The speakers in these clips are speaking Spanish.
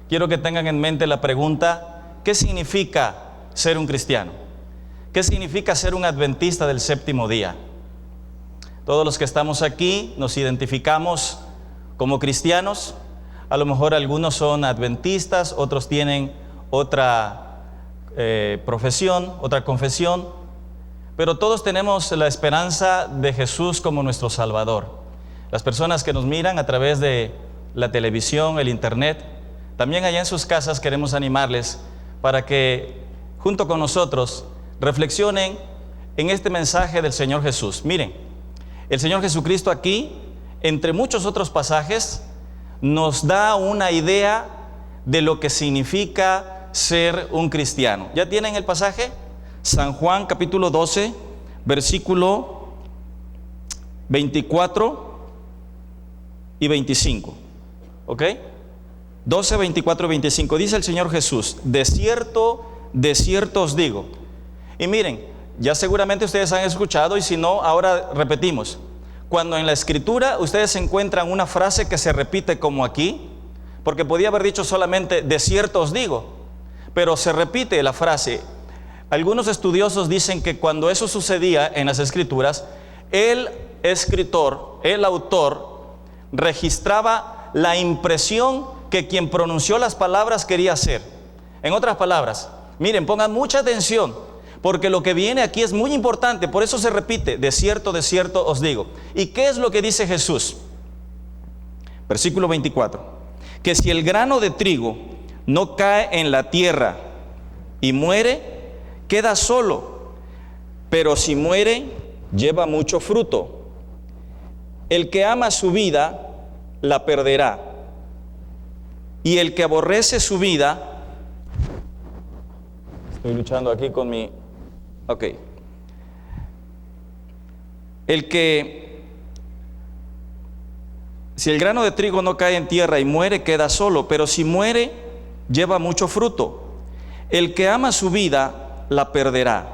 quiero que tengan en mente la pregunta: ¿qué significa ser un cristiano? ¿Qué significa ser un adventista del séptimo día? Todos los que estamos aquí nos identificamos como cristianos. A lo mejor algunos son adventistas, otros tienen otra profesión, otra confesión, pero todos tenemos la esperanza de Jesús como nuestro Salvador. Las personas que nos miran a través de la televisión, el internet, también allá en sus casas, queremos animarles para que junto con nosotros reflexionen en este mensaje del Señor Jesús. Miren, el Señor Jesucristo aquí, entre muchos otros pasajes, nos da una idea de lo que significa ser un cristiano. ¿Ya tienen el pasaje? San Juan capítulo 12, versículo 24 y 25. ¿Ok? 12, 24 y 25. Dice el Señor Jesús: de cierto os digo. Y miren, ya seguramente ustedes han escuchado, y si no, ahora repetimos. Cuando en la Escritura ustedes encuentran una frase que se repite como aquí, porque podía haber dicho solamente de cierto os digo, pero se repite la frase. Algunos estudiosos dicen que cuando eso sucedía en las Escrituras, el escritor, el autor, registraba la impresión que quien pronunció las palabras quería hacer. En otras palabras, miren, pongan mucha atención, porque lo que viene aquí es muy importante. Por eso se repite: de cierto os digo. ¿Y qué es lo que dice Jesús? Versículo 24: que si el grano de trigo no cae en la tierra y muere, queda solo, pero si muere, lleva mucho fruto. El que ama su vida, la perderá, y el que aborrece su vida... Estoy luchando aquí con mi... Ok. Si el grano de trigo no cae en tierra y muere, queda solo, pero si muere, lleva mucho fruto. El que ama su vida, la perderá,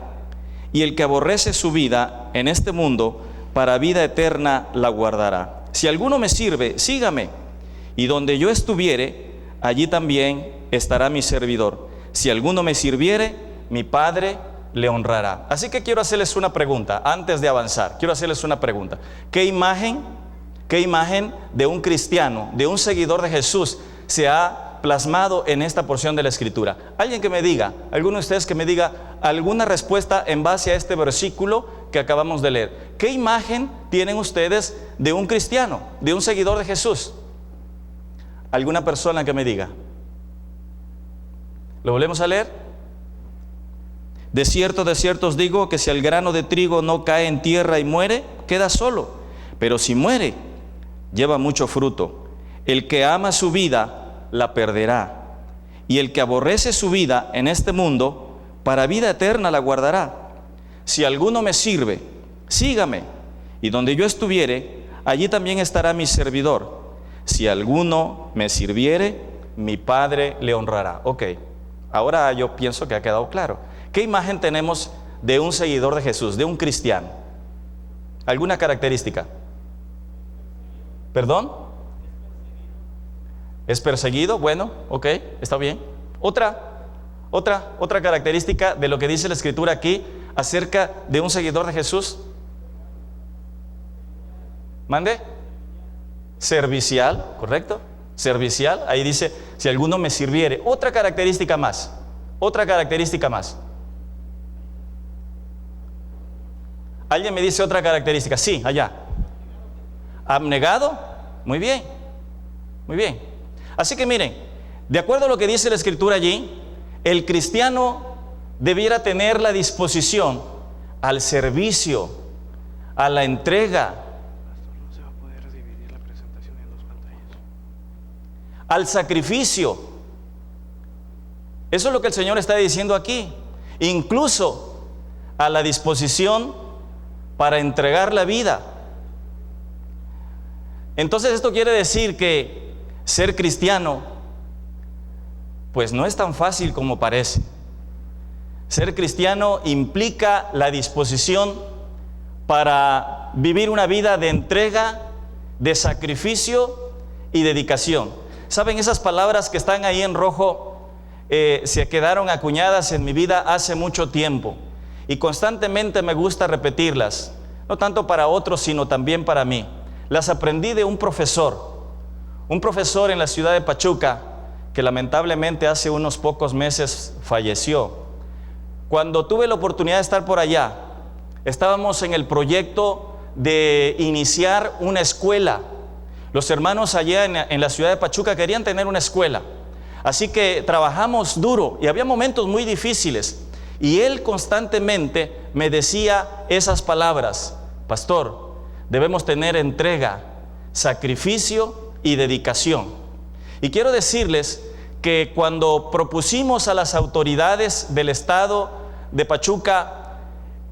y el que aborrece su vida en este mundo, para vida eterna la guardará. Si alguno me sirve, sígame, y donde yo estuviere, allí también estará mi servidor. Si alguno me sirviere, mi Padre le honrará. Así que quiero hacerles una pregunta, antes de avanzar. Quiero hacerles una pregunta. ¿Qué imagen de un cristiano, de un seguidor de Jesús, se ha plasmado en esta porción de la Escritura? Alguien que me diga, alguno de ustedes que me diga alguna respuesta en base a este versículo que acabamos de leer. ¿Qué imagen tienen ustedes de un cristiano, de un seguidor de Jesús? ¿Alguna persona que me diga? ¿Lo volvemos a leer? De cierto os digo que si el grano de trigo no cae en tierra y muere, queda solo, pero si muere, lleva mucho fruto. El que ama su vida, la perderá, y el que aborrece su vida en este mundo, para vida eterna la guardará. Si alguno me sirve, sígame, y donde yo estuviere, allí también estará mi servidor. Si alguno me sirviere, mi Padre le honrará. Ok, ahora yo pienso que ha quedado claro. ¿Qué imagen tenemos de un seguidor de Jesús, de un cristiano? ¿Alguna característica? ¿Perdón? ¿Es perseguido? Bueno, ok, está bien. Otra característica de lo que dice la Escritura aquí acerca de un seguidor de Jesús. ¿Mande? Servicial, ¿correcto? Servicial, ahí dice, si alguno me sirviere. Otra característica más. ¿Alguien me dice otra característica? Sí, allá. ¿Abnegado? Muy bien. Así que miren, de acuerdo a lo que dice la Escritura allí, el cristiano debiera tener la disposición al servicio, a la entrega, no se va a poder dividir la presentación en dos pantallas, al sacrificio. Eso es lo que el Señor está diciendo aquí. Incluso a la disposición para entregar la vida. Entonces esto quiere decir que ser cristiano pues no es tan fácil como parece. Ser cristiano implica la disposición para vivir una vida de entrega, de sacrificio y dedicación. Saben, esas palabras que están ahí en rojo se quedaron acuñadas en mi vida hace mucho tiempo y constantemente me gusta repetirlas, no tanto para otros sino también para mí. Las aprendí de un profesor en la ciudad de Pachuca que lamentablemente hace unos pocos meses falleció. Cuando tuve la oportunidad de estar por allá, estábamos en el proyecto de iniciar una escuela. Los hermanos allá en la ciudad de Pachuca querían tener una escuela. Así que trabajamos duro y había momentos muy difíciles. Y él constantemente me decía esas palabras: pastor, debemos tener entrega, sacrificio y dedicación. Y quiero decirles que cuando propusimos a las autoridades del estado de Pachuca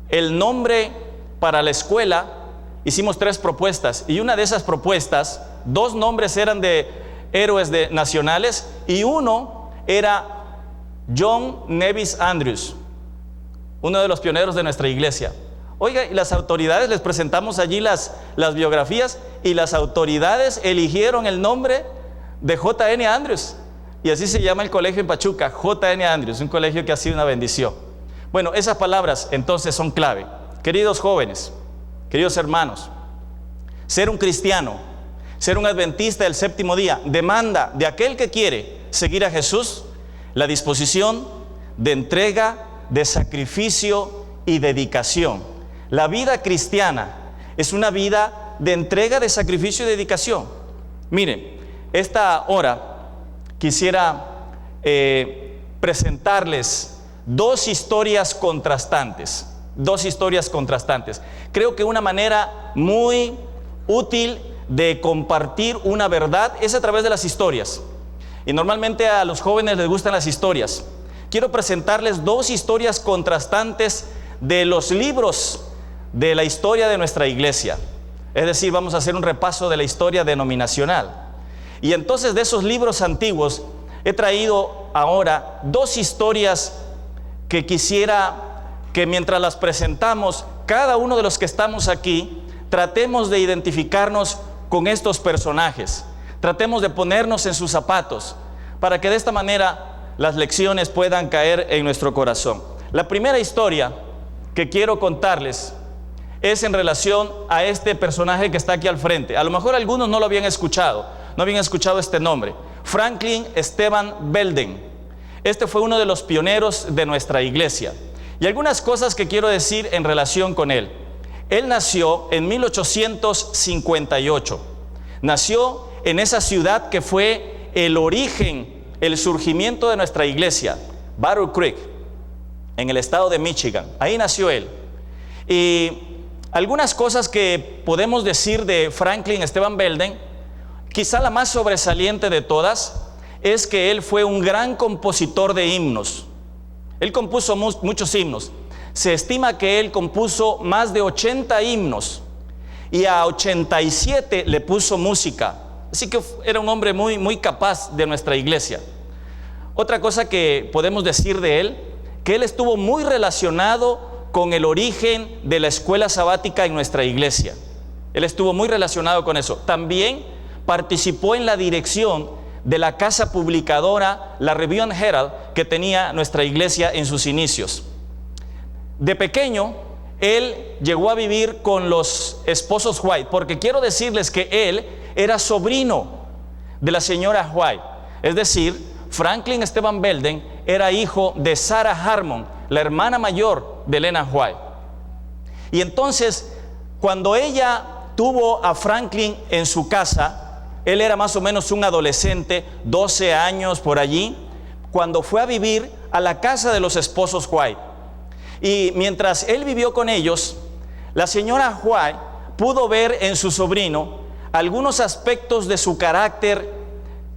el nombre para la escuela, hicimos 3 propuestas, y una de esas propuestas, 2 nombres eran de héroes nacionales y uno era John Nevis Andrews, uno de los pioneros de nuestra iglesia. Oiga, y las autoridades, les presentamos allí las biografías, y las autoridades eligieron el nombre de J.N. Andrews, y así se llama el colegio en Pachuca, J.N. Andrews, un colegio que ha sido una bendición. Bueno, esas palabras entonces son clave. Queridos jóvenes, queridos hermanos, ser un cristiano, ser un adventista del séptimo día, demanda de aquel que quiere seguir a Jesús la disposición de entrega, de sacrificio y dedicación. La vida cristiana es una vida de entrega, de sacrificio y dedicación. Miren, esta hora quisiera presentarles 2 historias contrastantes. 2 historias contrastantes. Creo que una manera muy útil de compartir una verdad es a través de las historias. Y normalmente a los jóvenes les gustan las historias. Quiero presentarles 2 historias contrastantes de los libros de la historia de nuestra iglesia. Es decir, vamos a hacer un repaso de la historia denominacional. Y entonces de esos libros antiguos he traído ahora 2 historias que quisiera que mientras las presentamos, cada uno de los que estamos aquí, tratemos de identificarnos con estos personajes. Tratemos de ponernos en sus zapatos para que de esta manera las lecciones puedan caer en nuestro corazón. La primera historia que quiero contarles es en relación a este personaje que está aquí al frente. A lo mejor algunos no lo habían escuchado, no habían escuchado este nombre. Franklin Esteban Belden. Este fue uno de los pioneros de nuestra iglesia. Y algunas cosas que quiero decir en relación con él. Él nació en 1858. Nació en esa ciudad que fue el origen, el surgimiento de nuestra iglesia, Battle Creek, en el estado de Michigan. Ahí nació él. Y algunas cosas que podemos decir de Franklin Esteban Belden, quizá la más sobresaliente de todas, es que él fue un gran compositor de himnos. Él compuso muchos himnos. Se estima que él compuso más de 80 himnos y a 87 le puso música. Así que era un hombre muy capaz de nuestra iglesia. Otra cosa que podemos decir de él, que él estuvo muy relacionado con el origen de la escuela sabática en nuestra iglesia. Él estuvo muy relacionado con eso. También participó en la dirección de la casa publicadora, la Review and Herald, que tenía nuestra iglesia en sus inicios. De pequeño, él llegó a vivir con los esposos White, porque quiero decirles que él era sobrino de la señora White. Es decir, Franklin Esteban Belden era hijo de Sarah Harmon, la hermana mayor de Elena White. Y entonces, cuando ella tuvo a Franklin en su casa, él era más o menos un adolescente, 12 años por allí, cuando fue a vivir a la casa de los esposos White. Y mientras él vivió con ellos, la señora White pudo ver en su sobrino algunos aspectos de su carácter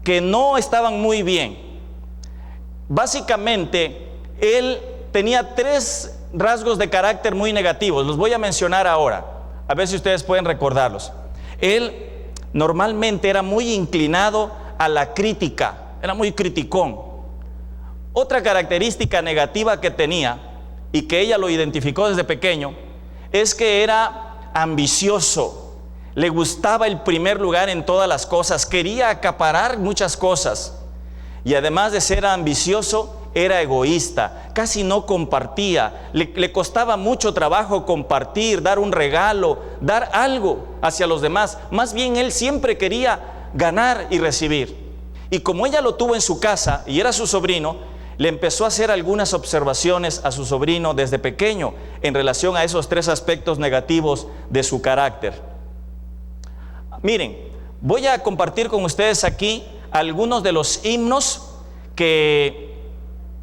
que no estaban muy bien. Básicamente, él tenía 3 rasgos de carácter muy negativos. Los voy a mencionar ahora, a ver si ustedes pueden recordarlos. Él normalmente era muy inclinado a la crítica, era muy criticón. Otra característica negativa que tenía, y que ella lo identificó desde pequeño, es que era ambicioso, le gustaba el primer lugar en todas las cosas, quería acaparar muchas cosas. Y además de ser ambicioso, era egoísta, casi no compartía, le costaba mucho trabajo compartir, dar un regalo, dar algo hacia los demás. Más bien él siempre quería ganar y recibir. Y como ella lo tuvo en su casa y era su sobrino, le empezó a hacer algunas observaciones a su sobrino desde pequeño en relación a esos 3 aspectos negativos de su carácter. Miren, voy a compartir con ustedes aquí algunos de los himnos que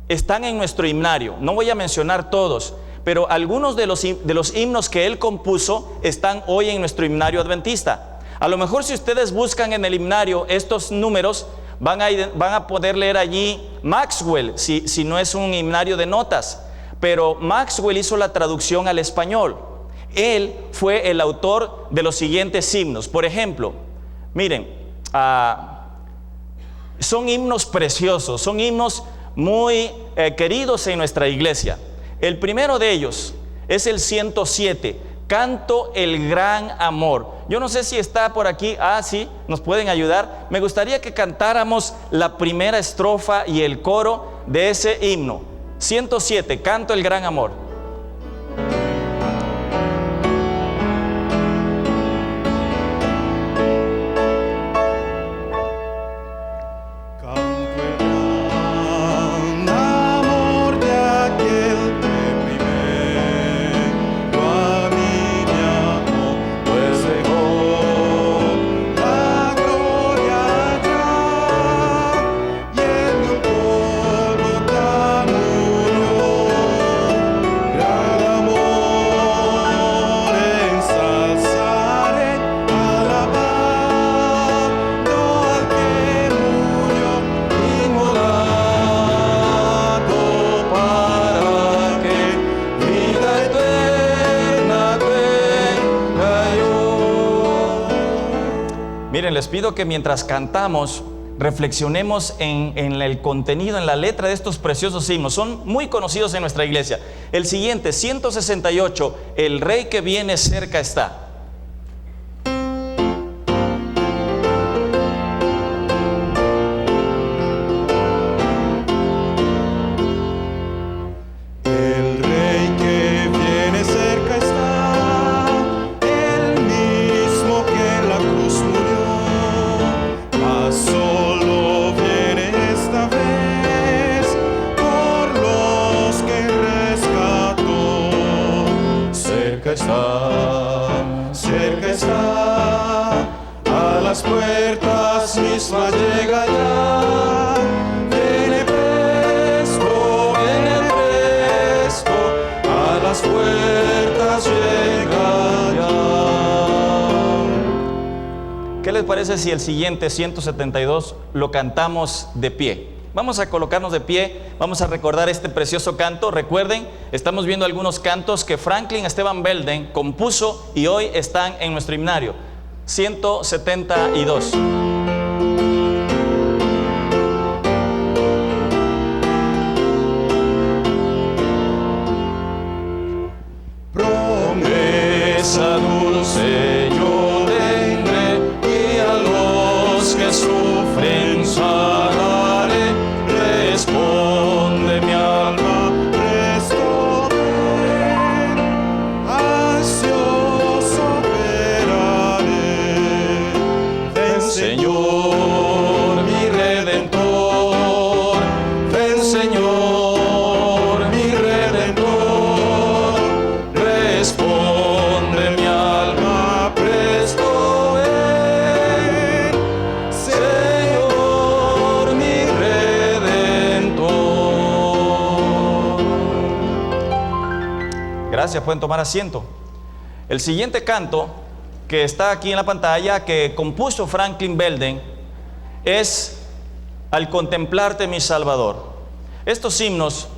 están en nuestro himnario. No voy a mencionar todos, pero algunos de los himnos que él compuso están hoy en nuestro himnario adventista. A lo mejor si ustedes buscan en el himnario estos números, van a poder leer allí Maxwell, si no es un himnario de notas. Pero Maxwell hizo la traducción al español. Él fue el autor de los siguientes himnos. Por ejemplo, miren, son himnos preciosos, son himnos muy queridos en nuestra iglesia. El primero de ellos es el 107, Canto el Gran Amor. Yo no sé si está por aquí. Sí, nos pueden ayudar. Me gustaría que cantáramos la primera estrofa y el coro de ese himno. 107, Canto el Gran Amor. Miren, les pido que mientras cantamos reflexionemos en el contenido, en la letra de estos preciosos himnos. Son muy conocidos en nuestra iglesia. El siguiente, 168, El Rey que viene cerca está. Cerca está, a las puertas mismas llega ya. Viene presto, a las puertas llega ya. ¿Qué les parece si el siguiente 172 lo cantamos de pie? Vamos a colocarnos de pie, vamos a recordar este precioso canto. Recuerden, estamos viendo algunos cantos que Franklin Esteban Belden compuso y hoy están en nuestro himnario. 172. Promesa dulce yo tendré y a los que sufren sanaré. Responde mi alma, presto ven, ansioso esperaré. Ven Señor, mi Redentor, ven Señor, mi Redentor. Responde mi alma, presto ven, Señor, mi Redentor. Gracias, pueden tomar asiento. El siguiente canto que está aquí en la pantalla, que compuso Franklin Belden, es Al contemplarte mi Salvador. Estos himnos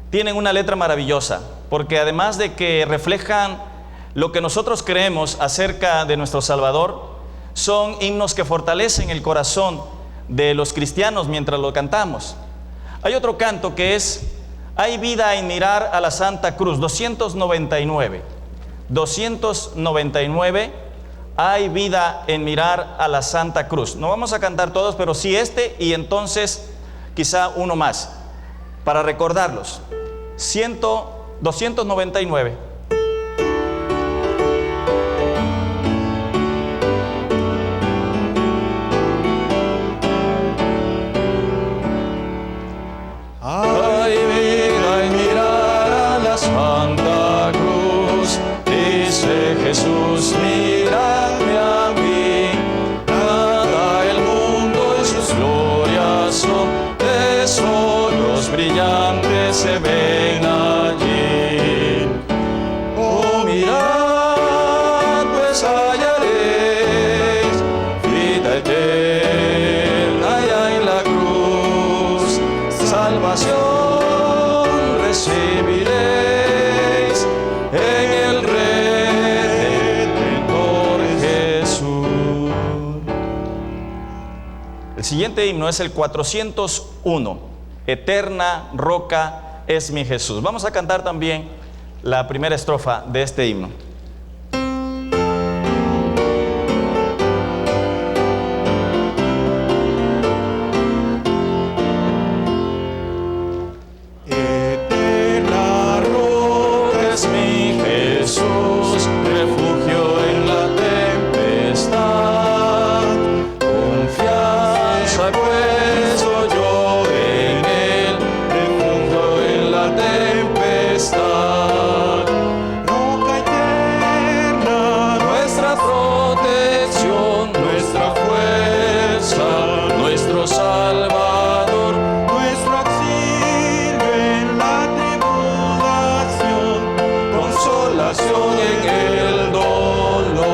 tienen una letra maravillosa, porque además de que reflejan lo que nosotros creemos acerca de nuestro Salvador, son himnos que fortalecen el corazón de los cristianos mientras lo cantamos. Hay otro canto que es Hay vida en mirar a la Santa Cruz, 299. 299, hay vida en mirar a la Santa Cruz. No vamos a cantar todos, pero sí este y entonces quizá uno más, para recordarlos. 299. Hay vida en mirar a la Santa Cruz, dice Jesús, mírame a mí. Nada el mundo y sus glorias son, tesoros brillantes se ven allí. Oh, mirad, pues hallaréis vida eterna allá en la cruz, salvación recibiréis en el Redentor Jesús. El siguiente himno es el 401, Eterna roca es mi Jesús. Vamos a cantar también la primera estrofa de este himno. Eterna roca es mi Jesús, refugio en la tempestad. Confianza he puesto yo en él, refugio en la tempestad. Roca eterna, nuestra protección, nuestra fuerza, nuestro Salvador, nuestro auxilio en la tribulación, consolación en el dolor.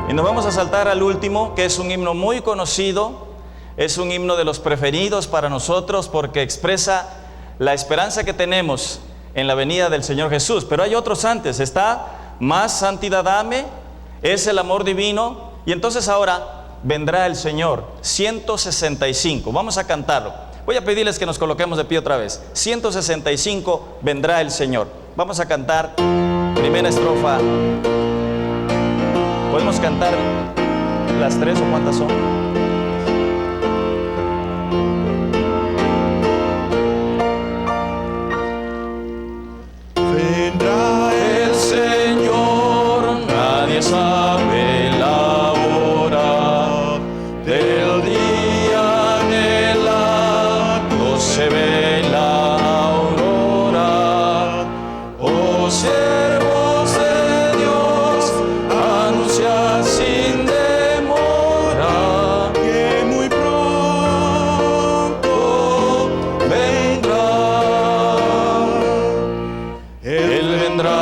Y nos vamos a saltar al último, que es un himno muy conocido, es un himno de los preferidos para nosotros porque expresa la esperanza que tenemos en la venida del Señor Jesús. Pero hay otros antes, está Más santidad dame, es el amor divino, y entonces ahora vendrá el Señor, 165, vamos a cantarlo. Voy a pedirles que nos coloquemos de pie otra vez. 165, vendrá el Señor. Vamos a cantar primera estrofa. ¿Podemos cantar las tres o cuántas son? Vendrá el Señor, nadie sabe la hora del día anhelado, se ve la aurora. Oh siervos de Dios, anunciad sin demora que muy pronto vendrá. Él vendrá.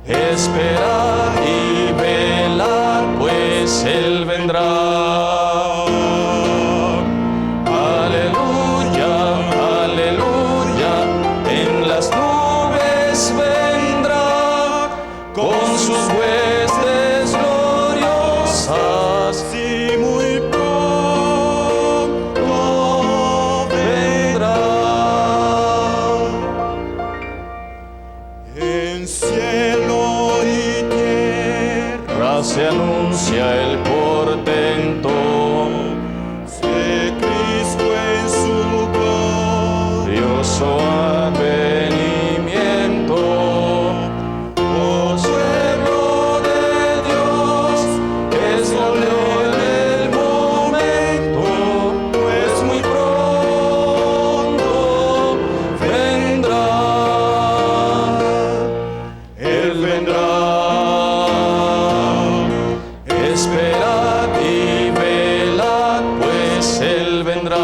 Esperad y velar, pues Él vendrá. Aleluya, aleluya, en las nubes vendrá con sus huestes gloriosas, y muy pronto vendrá. En cielo y tierra se anuncia el portento de Cristo en su glorioso advenimiento. Oh pueblo de Dios, es glorioso en el momento, pues muy pronto vendrá. Él vendrá. Esperad y velad, pues Él vendrá.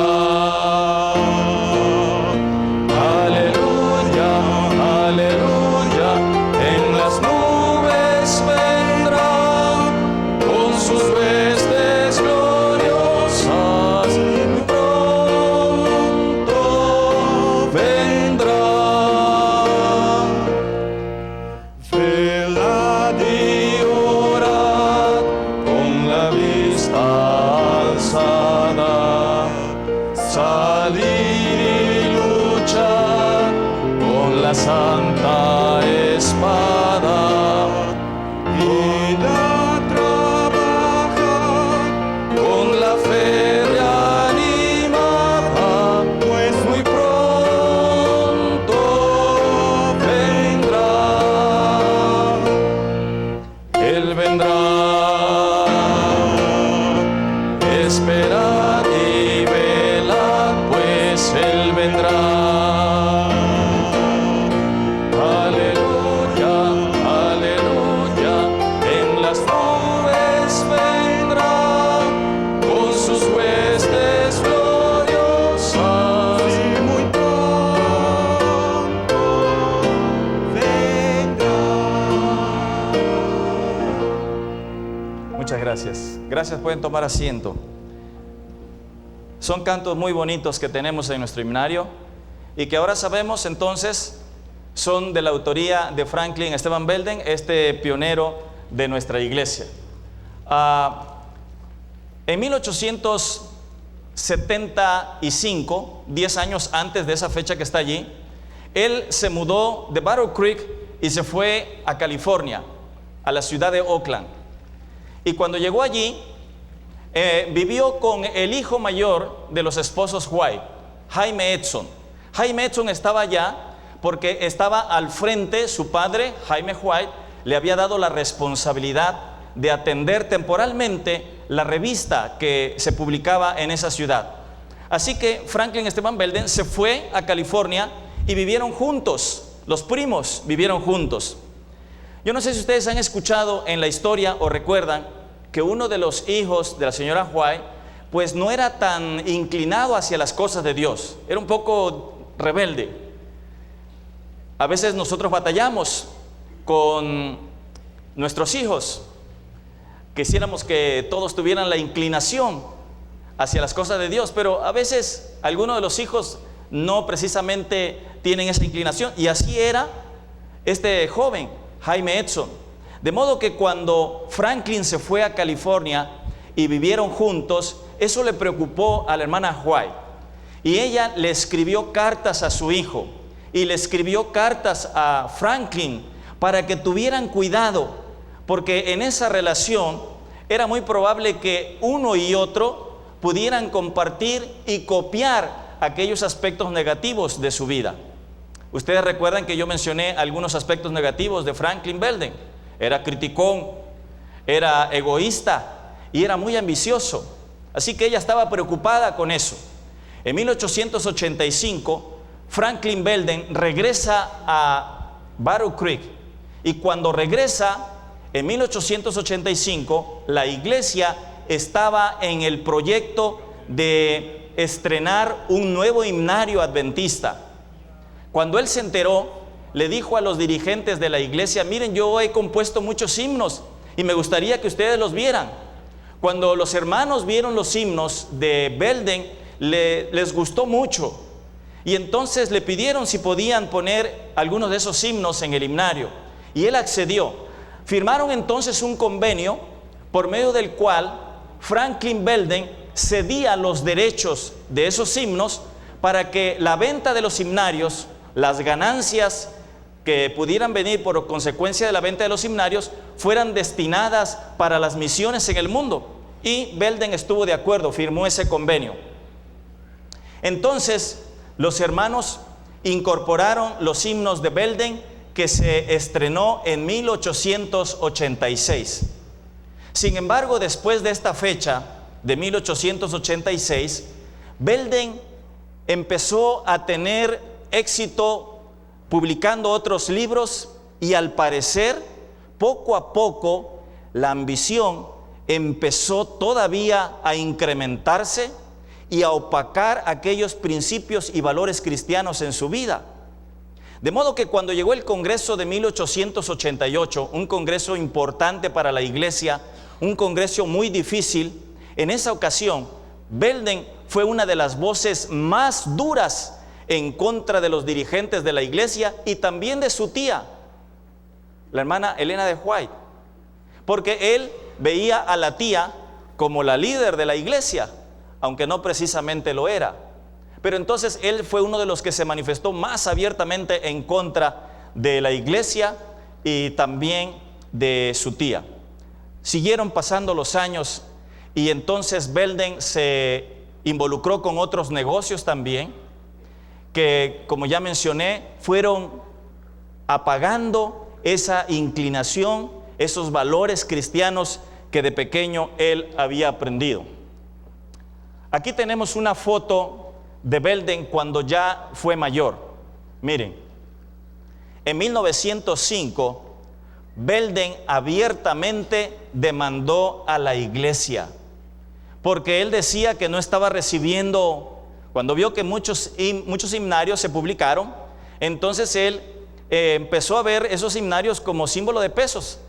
Aleluya, aleluya, en las nubes vendrá con sus huestes gloriosas, y muy pronto vendrá. Velad y orad con la vista alzada, salir y luchar con la santa espada. esperad y velad, pues Él vendrá. Aleluya, aleluya, en las nubes vendrá, con sus huestes gloriosas. Y muy pronto vendrá. Muchas gracias. Gracias, pueden tomar asiento. Son cantos muy bonitos que tenemos en nuestro himnario y que ahora sabemos entonces son de la autoría de Franklin Esteban Belden, este pionero de nuestra iglesia. En 1875, 10 años antes de esa fecha que está allí, él se mudó de Battle Creek y se fue a California, a la ciudad de Oakland. Y cuando llegó allí, vivió con el hijo mayor de los esposos White, Jaime Edson. Jaime Edson estaba allá porque estaba al frente, su padre, Jaime White, le había dado la responsabilidad de atender temporalmente la revista que se publicaba en esa ciudad. Así que Franklin Esteban Belden se fue a California y vivieron juntos, los primos vivieron juntos. Yo no sé si ustedes han escuchado en la historia o recuerdan que uno de los hijos de la señora White pues no era tan inclinado hacia las cosas de Dios, era un poco rebelde. A veces nosotros batallamos con nuestros hijos, quisiéramos que todos tuvieran la inclinación hacia las cosas de Dios, pero a veces algunos de los hijos no precisamente tienen esa inclinación, y así era este joven, Jaime Edson. De modo que cuando Franklin se fue a California y vivieron juntos, eso le preocupó a la hermana White. Y ella le escribió cartas a su hijo y le escribió cartas a Franklin para que tuvieran cuidado, porque en esa relación era muy probable que uno y otro pudieran compartir y copiar aquellos aspectos negativos de su vida. Ustedes recuerdan que yo mencioné algunos aspectos negativos de Franklin Belden. Era criticón, era egoísta y era muy ambicioso. Así que ella estaba preocupada con eso. En 1885, Franklin Belden regresa a Battle Creek, y cuando regresa, en 1885, la iglesia estaba en el proyecto de estrenar un nuevo himnario adventista. Cuando él se enteró, le dijo a los dirigentes de la iglesia: miren, yo he compuesto muchos himnos y me gustaría que ustedes los vieran. Cuando los hermanos vieron los himnos de Belden, les gustó mucho, y entonces le pidieron si podían poner algunos de esos himnos en el himnario, y él accedió. Firmaron entonces un convenio por medio del cual Franklin Belden cedía los derechos de esos himnos para que la venta de los himnarios, las ganancias que pudieran venir por consecuencia de la venta de los himnarios, fueran destinadas para las misiones en el mundo. Y Belden estuvo de acuerdo, firmó ese convenio. Entonces los hermanos incorporaron los himnos de Belden, que se estrenó en 1886. Sin embargo, después de esta fecha de 1886, Belden empezó a tener éxito publicando otros libros, y al parecer, poco a poco, la ambición empezó todavía a incrementarse y a opacar aquellos principios y valores cristianos en su vida. De modo que cuando llegó el Congreso de 1888, un congreso importante para la iglesia, un congreso muy difícil, en esa ocasión, Belden fue una de las voces más duras en contra de los dirigentes de la iglesia y también de su tía, la hermana Elena de White, porque él veía a la tía como la líder de la iglesia, aunque no precisamente lo era. Pero entonces él fue uno de los que se manifestó más abiertamente en contra de la iglesia y también de su tía. Siguieron pasando los años, y entonces Belden se involucró con otros negocios también, que, como ya mencioné, fueron apagando esa inclinación, esos valores cristianos que de pequeño él había aprendido. Aquí tenemos una foto de Belden cuando ya fue mayor. Miren, en 1905, Belden abiertamente demandó a la iglesia, porque él decía que no estaba recibiendo, cuando vio que muchos himnarios se publicaron, entonces él empezó a ver esos himnarios como símbolo de pesos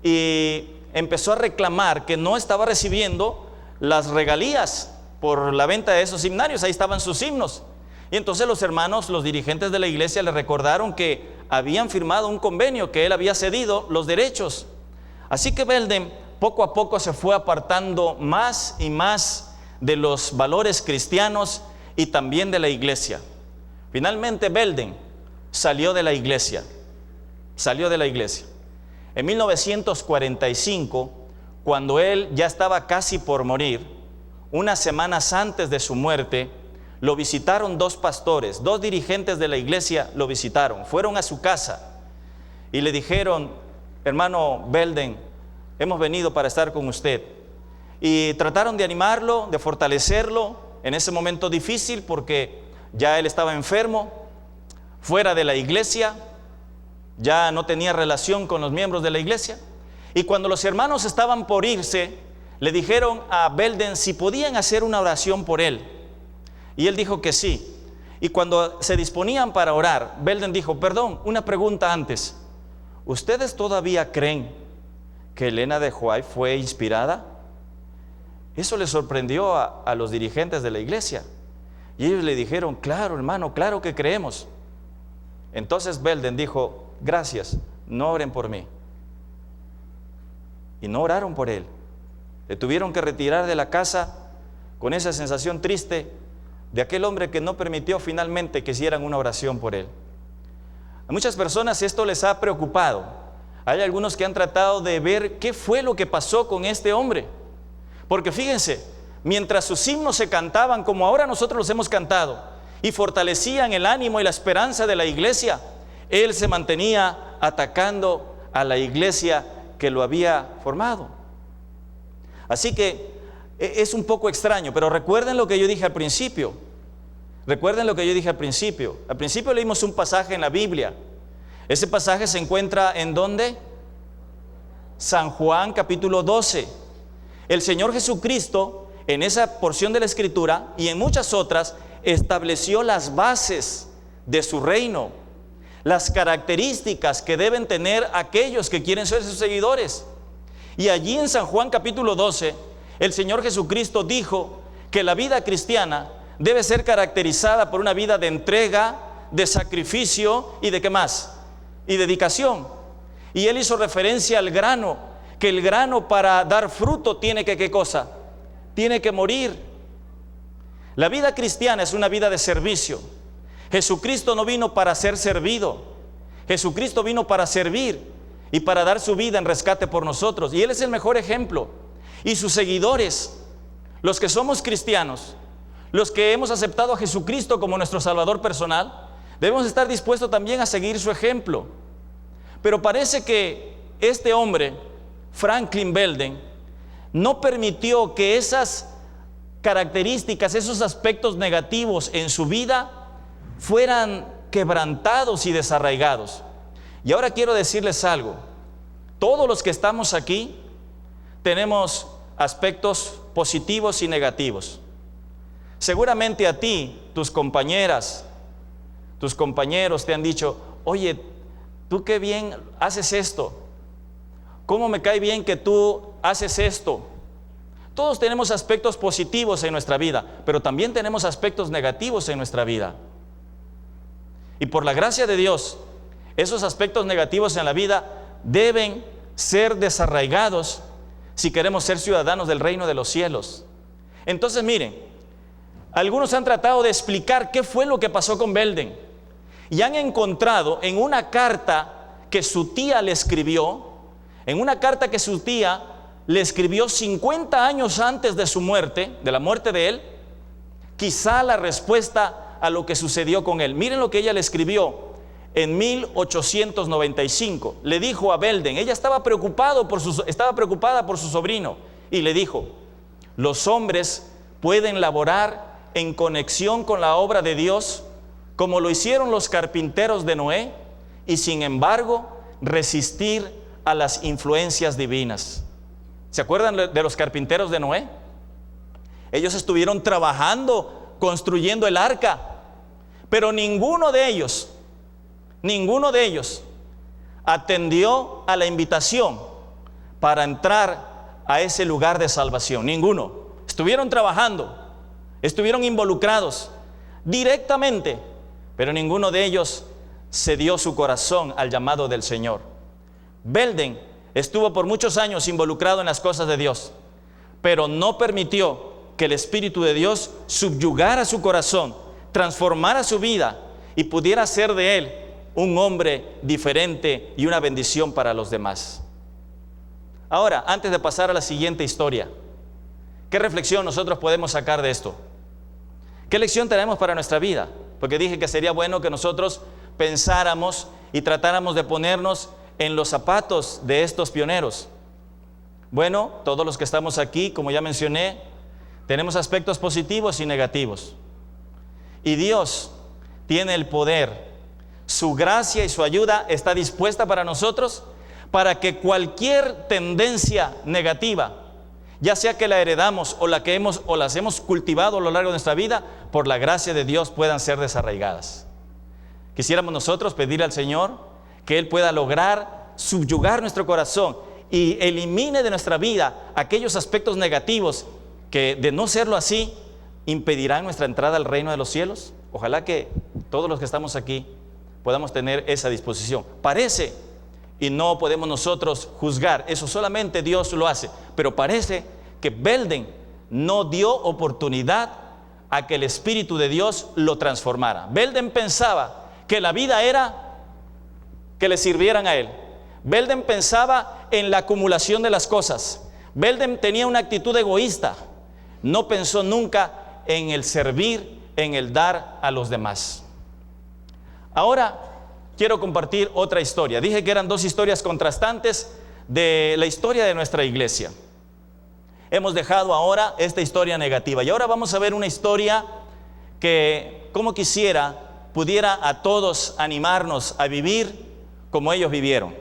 y empezó a reclamar que no estaba recibiendo las regalías por la venta de esos himnarios. Ahí estaban sus himnos. Y entonces los hermanos, los dirigentes de la iglesia, le recordaron que habían firmado un convenio, que él había cedido los derechos. Así que Belden poco a poco se fue apartando más y más de los valores cristianos y también de la iglesia. Finalmente Belden salió de la iglesia. En 1945, cuando él ya estaba casi por morir, unas semanas antes de su muerte, lo visitaron dos pastores, dos dirigentes de la iglesia lo visitaron, fueron a su casa y le dijeron: hermano Belden, hemos venido para estar con usted. Y trataron de animarlo, de fortalecerlo en ese momento difícil, porque ya él estaba enfermo, fuera de la iglesia, ya no tenía relación con los miembros de la iglesia. Y cuando los hermanos estaban por irse, le dijeron a Belden si podían hacer una oración por él. Y él dijo que sí. Y cuando se disponían para orar, Belden dijo: perdón, una pregunta antes. ¿Ustedes todavía creen que Elena de White fue inspirada? Eso le sorprendió a los dirigentes de la iglesia. Y ellos le dijeron: claro, hermano, claro que creemos. Entonces Belden dijo: gracias, no oren por mí. Y no oraron por él. Le tuvieron que retirar de la casa con esa sensación triste de aquel hombre que no permitió finalmente que hicieran una oración por él. A muchas personas esto les ha preocupado. Hay algunos que han tratado de ver qué fue lo que pasó con este hombre. Porque fíjense, mientras sus himnos se cantaban como ahora nosotros los hemos cantado y fortalecían el ánimo y la esperanza de la iglesia, él se mantenía atacando a la iglesia que lo había formado. Así que es un poco extraño, pero recuerden lo que yo dije al principio. Al principio leímos un pasaje en la Biblia. Ese pasaje se encuentra ¿en dónde? San Juan capítulo 12. El Señor Jesucristo, en esa porción de la Escritura y en muchas otras, estableció las bases de su reino, las características que deben tener aquellos que quieren ser sus seguidores. Y allí en San Juan capítulo 12, el Señor Jesucristo dijo que la vida cristiana debe ser caracterizada por una vida de entrega, de sacrificio y de ¿qué más? Y dedicación. Y él hizo referencia al grano, que el grano para dar fruto tiene que ¿qué cosa? Tiene que morir. La vida cristiana es una vida de servicio. Jesucristo no vino para ser servido. Jesucristo vino para servir y para dar su vida en rescate por nosotros. Y Él es el mejor ejemplo. Y sus seguidores, los que somos cristianos, los que hemos aceptado a Jesucristo como nuestro Salvador personal, debemos estar dispuestos también a seguir su ejemplo. Pero parece que este hombre, Franklin Belden, no permitió que esas características, esos aspectos negativos en su vida fueran quebrantados y desarraigados. Y ahora quiero decirles algo: todos los que estamos aquí tenemos aspectos positivos y negativos. Seguramente a ti, tus compañeras, tus compañeros te han dicho: oye, tú qué bien haces esto, cómo me cae bien que tú haces esto. Todos tenemos aspectos positivos en nuestra vida, pero también tenemos aspectos negativos en nuestra vida. Y por la gracia de Dios, esos aspectos negativos en la vida deben ser desarraigados si queremos ser ciudadanos del reino de los cielos. Entonces miren, algunos han tratado de explicar qué fue lo que pasó con Belden y han encontrado en una carta que su tía le escribió, 50 años antes de su muerte, de la muerte de él, quizá la respuesta a lo que sucedió con él. Miren lo que ella le escribió en 1895. Le dijo a Belden, ella estaba preocupada por su sobrino, y le dijo: los hombres pueden laborar en conexión con la obra de Dios, como lo hicieron los carpinteros de Noé, y sin embargo resistir a las influencias divinas. ¿Se acuerdan de los carpinteros de Noé? Ellos estuvieron trabajando, construyendo el arca, pero ninguno de ellos atendió a la invitación para entrar a ese lugar de salvación. Ninguno. Estuvieron trabajando, estuvieron involucrados directamente, pero ninguno de ellos cedió su corazón al llamado del Señor. Belden estuvo por muchos años involucrado en las cosas de Dios, pero no permitió que el Espíritu de Dios subyugara su corazón, transformara su vida y pudiera hacer de él un hombre diferente y una bendición para los demás. Ahora, antes de pasar a la siguiente historia, ¿qué reflexión nosotros podemos sacar de esto? ¿Qué lección tenemos para nuestra vida? Porque dije que sería bueno que nosotros pensáramos y tratáramos de ponernos en los zapatos de estos pioneros. Bueno, todos los que estamos aquí, como ya mencioné, tenemos aspectos positivos y negativos. Y Dios tiene el poder. Su gracia y su ayuda está dispuesta para nosotros, para que cualquier tendencia negativa, ya sea que la heredamos o las hemos cultivado a lo largo de nuestra vida, por la gracia de Dios puedan ser desarraigadas. Quisiéramos nosotros pedirle al Señor que Él pueda lograr subyugar nuestro corazón y elimine de nuestra vida aquellos aspectos negativos que, de no serlo así, impedirán nuestra entrada al reino de los cielos. Ojalá que todos los que estamos aquí podamos tener esa disposición. Parece, y no podemos nosotros juzgar, eso solamente Dios lo hace, pero parece que Belden no dio oportunidad a que el Espíritu de Dios lo transformara. Belden pensaba que la vida era que le sirvieran a él. Belden pensaba en la acumulación de las cosas. Belden tenía una actitud egoísta. No pensó nunca en el servir, en el dar a los demás. Ahora quiero compartir otra historia. Dije que eran dos historias contrastantes de la historia de nuestra iglesia. Hemos dejado ahora esta historia negativa y ahora vamos a ver una historia que, como quisiera, pudiera a todos animarnos a vivir como ellos vivieron.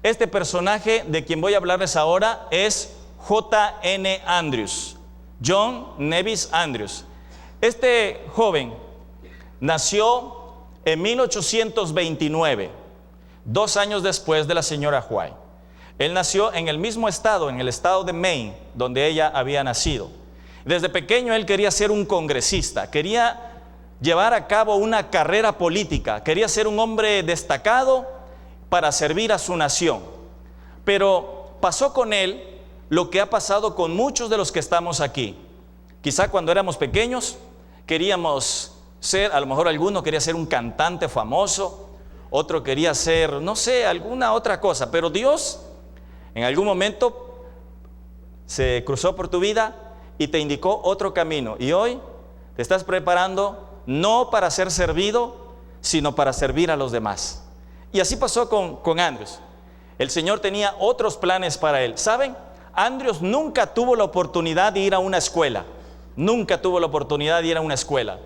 Este personaje de quien voy a hablarles ahora es J.N. Andrews, John Nevis Andrews. Este joven nació en 1829, 2 años después de la señora White. Él nació en el mismo estado, en el estado de Maine, donde ella había nacido. Desde pequeño él quería ser un congresista, quería llevar a cabo una carrera política, quería ser un hombre destacado para servir a su nación. Pero pasó con él lo que ha pasado con muchos de los que estamos aquí. Quizá cuando éramos pequeños queríamos ser, a lo mejor alguno quería ser un cantante famoso, otro quería ser, no sé, alguna otra cosa, pero Dios en algún momento se cruzó por tu vida y te indicó otro camino, y hoy te estás preparando no para ser servido, sino para servir a los demás. Y así pasó con Andrews. El Señor tenía otros planes para él. ¿Saben? Andrews nunca tuvo la oportunidad de ir a una escuela. Nunca tuvo la oportunidad de ir a una escuela.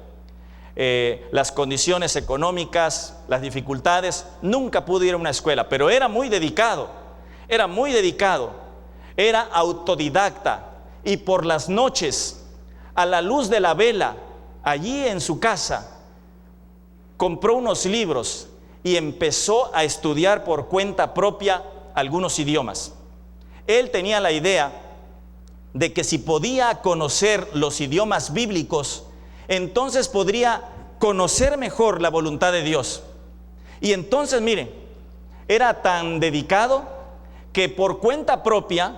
Las condiciones económicas, las dificultades, nunca pudo ir a una escuela, pero era muy dedicado, era autodidacta, y por las noches, a la luz de la vela, allí en su casa, compró unos libros y empezó a estudiar por cuenta propia algunos idiomas. Él tenía la idea de que si podía conocer los idiomas bíblicos, entonces podría conocer mejor la voluntad de Dios. Y entonces, miren, era tan dedicado que por cuenta propia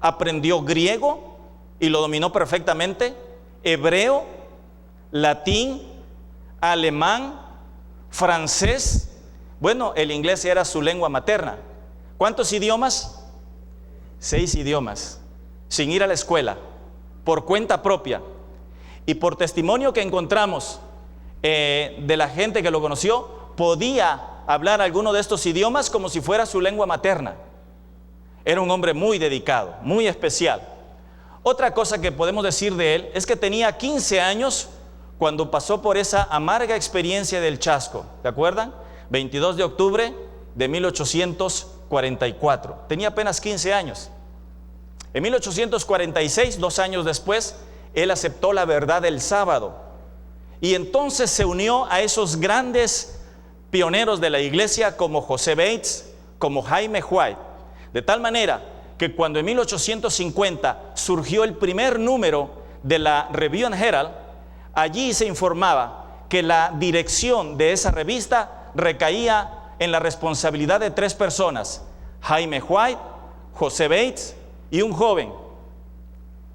aprendió griego y lo dominó perfectamente, hebreo, latín, alemán, francés. Bueno, el inglés era su lengua materna. ¿Cuántos idiomas? 6 idiomas, sin ir a la escuela, por cuenta propia. Y por testimonio que encontramos de la gente que lo conoció, podía hablar alguno de estos idiomas como si fuera su lengua materna. Era un hombre muy dedicado, muy especial. Otra cosa que podemos decir de él es que tenía 15 años cuando pasó por esa amarga experiencia del chasco. ¿Se acuerdan? 22 de octubre de 1844. Tenía apenas 15 años. En 1846, 2 años después, él aceptó la verdad del sábado. Y entonces se unió a esos grandes pioneros de la iglesia como José Bates, como Jaime White. De tal manera que cuando en 1850 surgió el primer número de la Review and Herald, allí se informaba que la dirección de esa revista recaía en la responsabilidad de 3 personas: Jaime White, José Bates y un joven,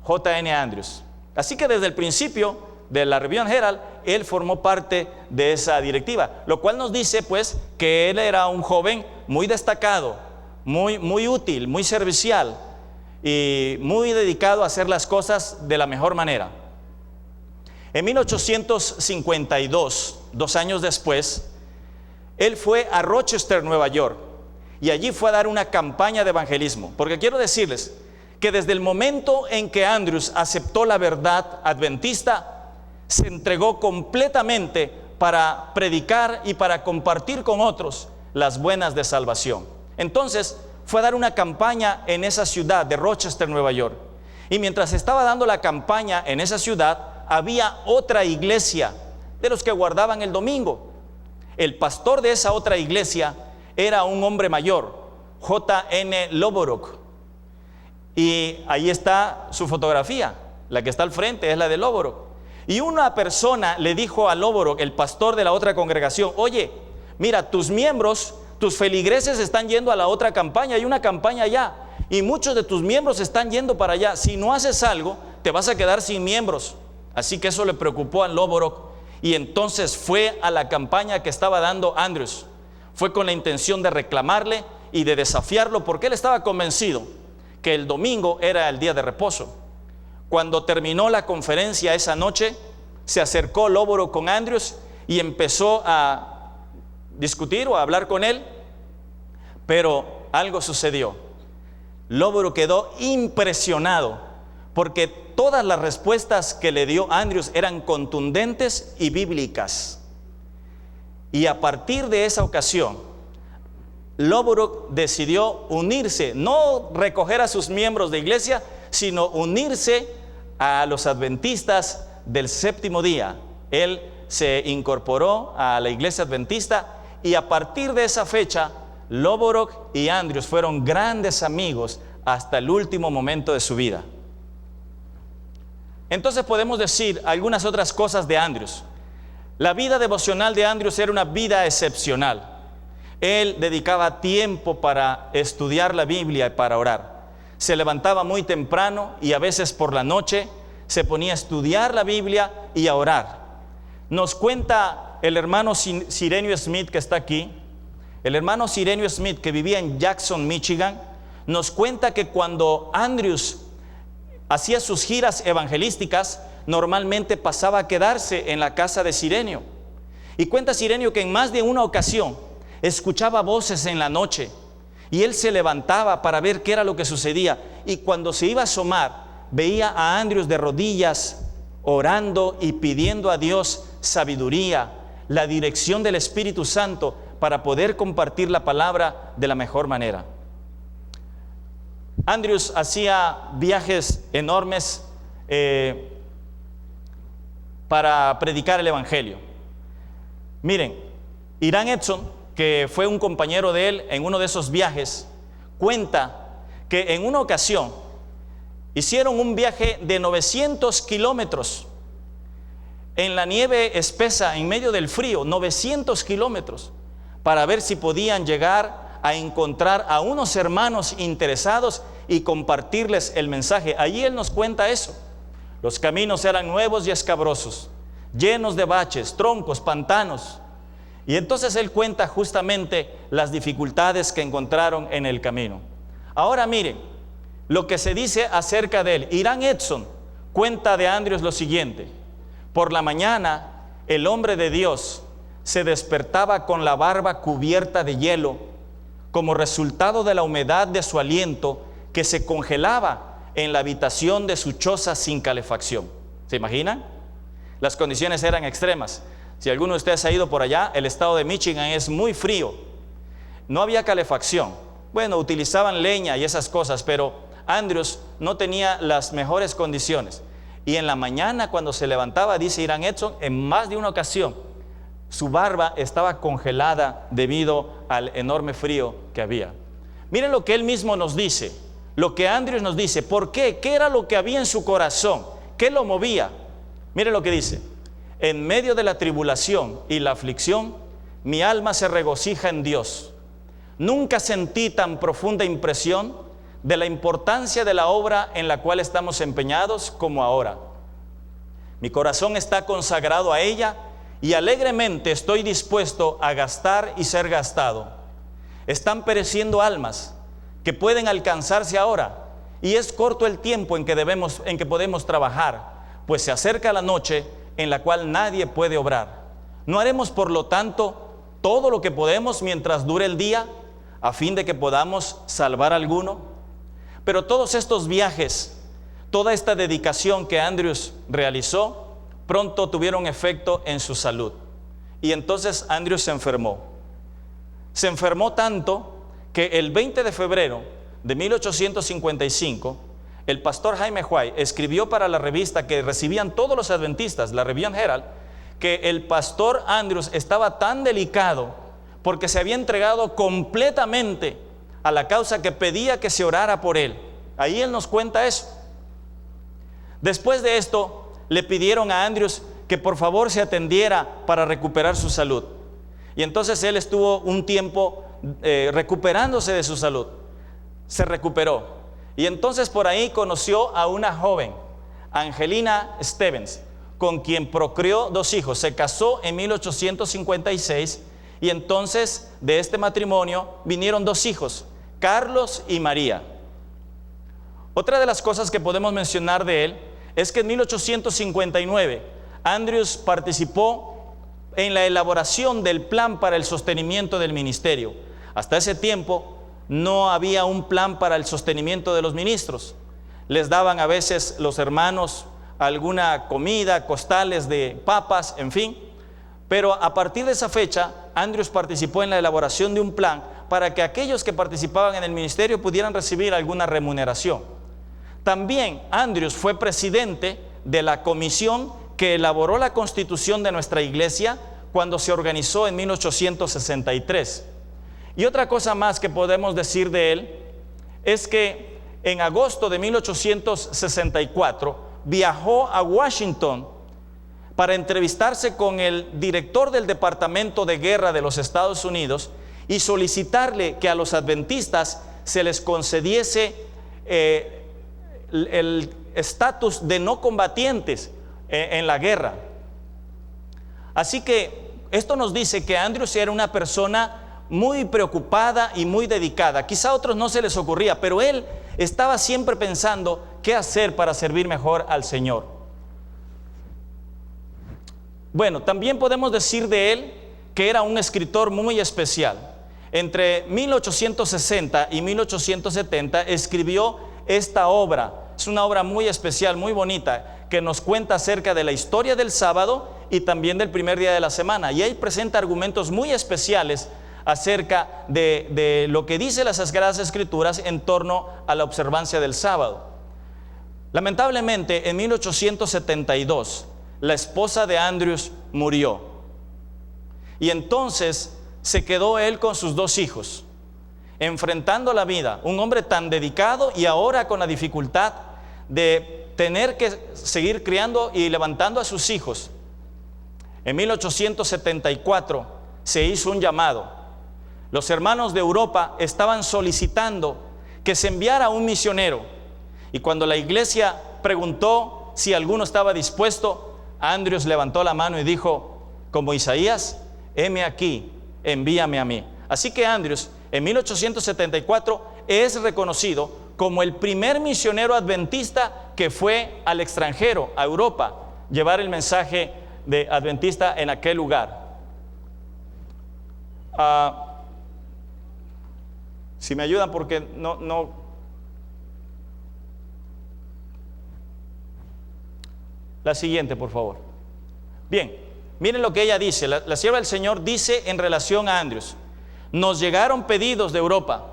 J.N. Andrews. Así que desde el principio de la Review and Herald, él formó parte de esa directiva, lo cual nos dice pues que él era un joven muy destacado, muy útil, muy servicial y muy dedicado a hacer las cosas de la mejor manera. En 1852, 2 años después, él fue a Rochester, Nueva York, y allí fue a dar una campaña de evangelismo. Porque quiero decirles que desde el momento en que Andrews aceptó la verdad adventista, se entregó completamente para predicar y para compartir con otros las buenas de salvación. Entonces fue a dar una campaña en esa ciudad de Rochester, Nueva York. Y mientras estaba dando la campaña en esa ciudad, había otra iglesia de los que guardaban el domingo. El pastor de esa otra iglesia era un hombre mayor, J.N. Loverock. Y ahí está su fotografía, la que está al frente es la de Loverock. Y una persona le dijo a Loverock, el pastor de la otra congregación: oye, mira, tus miembros, tus feligreses están yendo a la otra campaña, hay una campaña allá, y muchos de tus miembros están yendo para allá. Si no haces algo, te vas a quedar sin miembros. Así que eso le preocupó a Loverock, y entonces fue a la campaña que estaba dando Andrews. Fue con la intención de reclamarle y de desafiarlo, porque él estaba convencido que el domingo era el día de reposo. Cuando terminó la conferencia esa noche, se acercó Loverock con Andrews y empezó a discutir o a hablar con él, pero algo sucedió. Loverock quedó impresionado porque todas las respuestas que le dio Andrews eran contundentes y bíblicas. Y a partir de esa ocasión, Loverock decidió unirse, no recoger a sus miembros de iglesia, sino unirse a los adventistas del séptimo día. Él se incorporó a la iglesia adventista, y a partir de esa fecha, Loverock y Andrews fueron grandes amigos hasta el último momento de su vida. Entonces podemos decir algunas otras cosas de Andrews. La vida devocional de Andrews era una vida excepcional. Él dedicaba tiempo para estudiar la Biblia y para orar. Se levantaba muy temprano y a veces por la noche se ponía a estudiar la Biblia y a orar. Nos cuenta el hermano Sirenio Smith, que está aquí, el hermano Sirenio Smith, que vivía en Jackson, Michigan, nos cuenta que cuando Andrews hacía sus giras evangelísticas, normalmente pasaba a quedarse en la casa de Sirenio. Y cuenta Sirenio que en más de una ocasión escuchaba voces en la noche y él se levantaba para ver qué era lo que sucedía, y cuando se iba a asomar veía a Andrews de rodillas orando y pidiendo a Dios sabiduría, la dirección del Espíritu Santo para poder compartir la palabra de la mejor manera. Andrews hacía viajes enormes para predicar el Evangelio. Miren, Irán Edson, que fue un compañero de él en uno de esos viajes, cuenta que en una ocasión hicieron un viaje de 900 kilómetros en la nieve espesa, en medio del frío, 900 kilómetros, para ver si podían llegar a encontrar a unos hermanos interesados y compartirles el mensaje. Allí él nos cuenta eso. Los caminos eran nuevos y escabrosos, llenos de baches, troncos, pantanos. Y entonces él cuenta justamente las dificultades que encontraron en el camino. Ahora miren lo que se dice acerca de él. Irán Edson cuenta de Andrews lo siguiente: por la mañana el hombre de Dios se despertaba con la barba cubierta de hielo como resultado de la humedad de su aliento que se congelaba en la habitación de su choza sin calefacción. ¿Se imaginan? Las condiciones eran extremas. Si alguno de ustedes ha ido por allá, el estado de Michigan es muy frío. No había calefacción. Bueno, utilizaban leña y esas cosas, pero Andrews no tenía las mejores condiciones. Y en la mañana, cuando se levantaba, dice Irán Edson, en más de una ocasión, su barba estaba congelada debido al enorme frío que había. Miren lo que él mismo nos dice, lo que Andrews nos dice. ¿Por qué? ¿Qué era lo que había en su corazón? ¿Qué lo movía? Miren lo que dice: en medio de la tribulación y la aflicción, mi alma se regocija en Dios. Nunca sentí tan profunda impresión de la importancia de la obra en la cual estamos empeñados como ahora. Mi corazón está consagrado a ella y alegremente estoy dispuesto a gastar y ser gastado. Están pereciendo almas que pueden alcanzarse ahora, y es corto el tiempo en que podemos trabajar, pues se acerca la noche en la cual nadie puede obrar. ¿No haremos, por lo tanto, todo lo que podemos mientras dure el día, a fin de que podamos salvar a alguno? Pero todos estos viajes, toda esta dedicación que Andrews realizó, pronto tuvieron efecto en su salud. Y entonces Andrews se enfermó. Se enfermó tanto que el 20 de febrero de 1855, el pastor Jaime White escribió para la revista que recibían todos los adventistas, la Review and Herald, que el pastor Andrews estaba tan delicado porque se había entregado completamente a la causa que pedía que se orara por él. Ahí él nos cuenta eso. Después de esto, le pidieron a Andrews que por favor se atendiera para recuperar su salud. Y entonces él estuvo un tiempo recuperándose de su salud. Se recuperó. Y entonces por ahí conoció a una joven, Angelina Stevens, con quien procreó 2 hijos. Se casó en 1856 y entonces de este matrimonio vinieron 2 hijos, Carlos y María. Otra de las cosas que podemos mencionar de él es que en 1859 Andrews participó en la elaboración del plan para el sostenimiento del ministerio. Hasta ese tiempo no había un plan para el sostenimiento de los ministros. Les daban a veces los hermanos alguna comida, costales de papas, en fin. Pero a partir de esa fecha, Andrews participó en la elaboración de un plan para que aquellos que participaban en el ministerio pudieran recibir alguna remuneración. También Andrews fue presidente de la comisión que elaboró la constitución de nuestra iglesia cuando se organizó en 1863. Y otra cosa más que podemos decir de él es que en agosto de 1864 viajó a Washington para entrevistarse con el director del Departamento de Guerra de los Estados Unidos y solicitarle que a los adventistas se les concediese el estatus de no combatientes en la guerra. Así que esto nos dice que Andrews era una persona muy preocupada y muy dedicada. Quizá a otros no se les ocurría, pero él estaba siempre pensando qué hacer para servir mejor al Señor. Bueno, también podemos decir de él que era un escritor muy especial. Entre 1860 y 1870 escribió esta obra. Es una obra muy especial, muy bonita, que nos cuenta acerca de la historia del sábado y también del primer día de la semana. Y ahí presenta argumentos muy especiales acerca de lo que dice las Sagradas Escrituras en torno a la observancia del sábado. Lamentablemente, en 1872, la esposa de Andrews murió. Y entonces se quedó él con sus 2 hijos, enfrentando la vida, un hombre tan dedicado y ahora con la dificultad de tener que seguir criando y levantando a sus hijos. En 1874 se hizo un llamado. Los hermanos de Europa estaban solicitando que se enviara un misionero. Y cuando la iglesia preguntó si alguno estaba dispuesto, Andrews levantó la mano y dijo, como Isaías, heme aquí, envíame a mí. Así que Andrews, en 1874, es reconocido como el primer misionero adventista que fue al extranjero, a Europa, llevar el mensaje de adventista en aquel lugar. Si me ayudan porque no La siguiente, por favor. Bien, miren lo que ella dice. La sierva del Señor dice en relación a Andrews: nos llegaron pedidos de Europa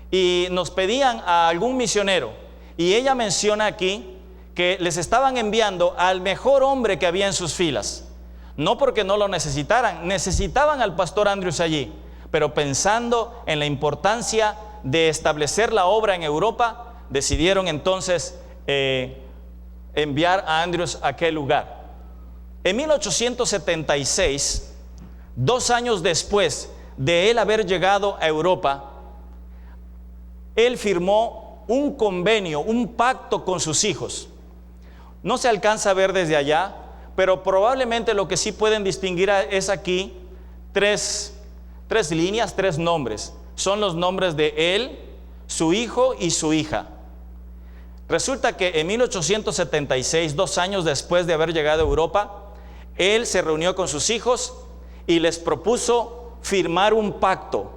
y nos pedían a algún misionero, y ella menciona aquí que les estaban enviando al mejor hombre que había en sus filas. No porque no lo necesitaran, necesitaban al pastor Andrews allí, pero pensando en la importancia de establecer la obra en Europa, decidieron entonces enviar a Andrews a aquel lugar. En 1876, 2 años después de él haber llegado a Europa, él firmó un convenio, un pacto con sus hijos. No se alcanza a ver desde allá, pero probablemente lo que sí pueden distinguir es aquí tres líneas, 3 nombres. Son los nombres de él, su hijo y su hija. Resulta que en 1876, 2 años después de haber llegado a Europa, él se reunió con sus hijos y les propuso firmar un pacto.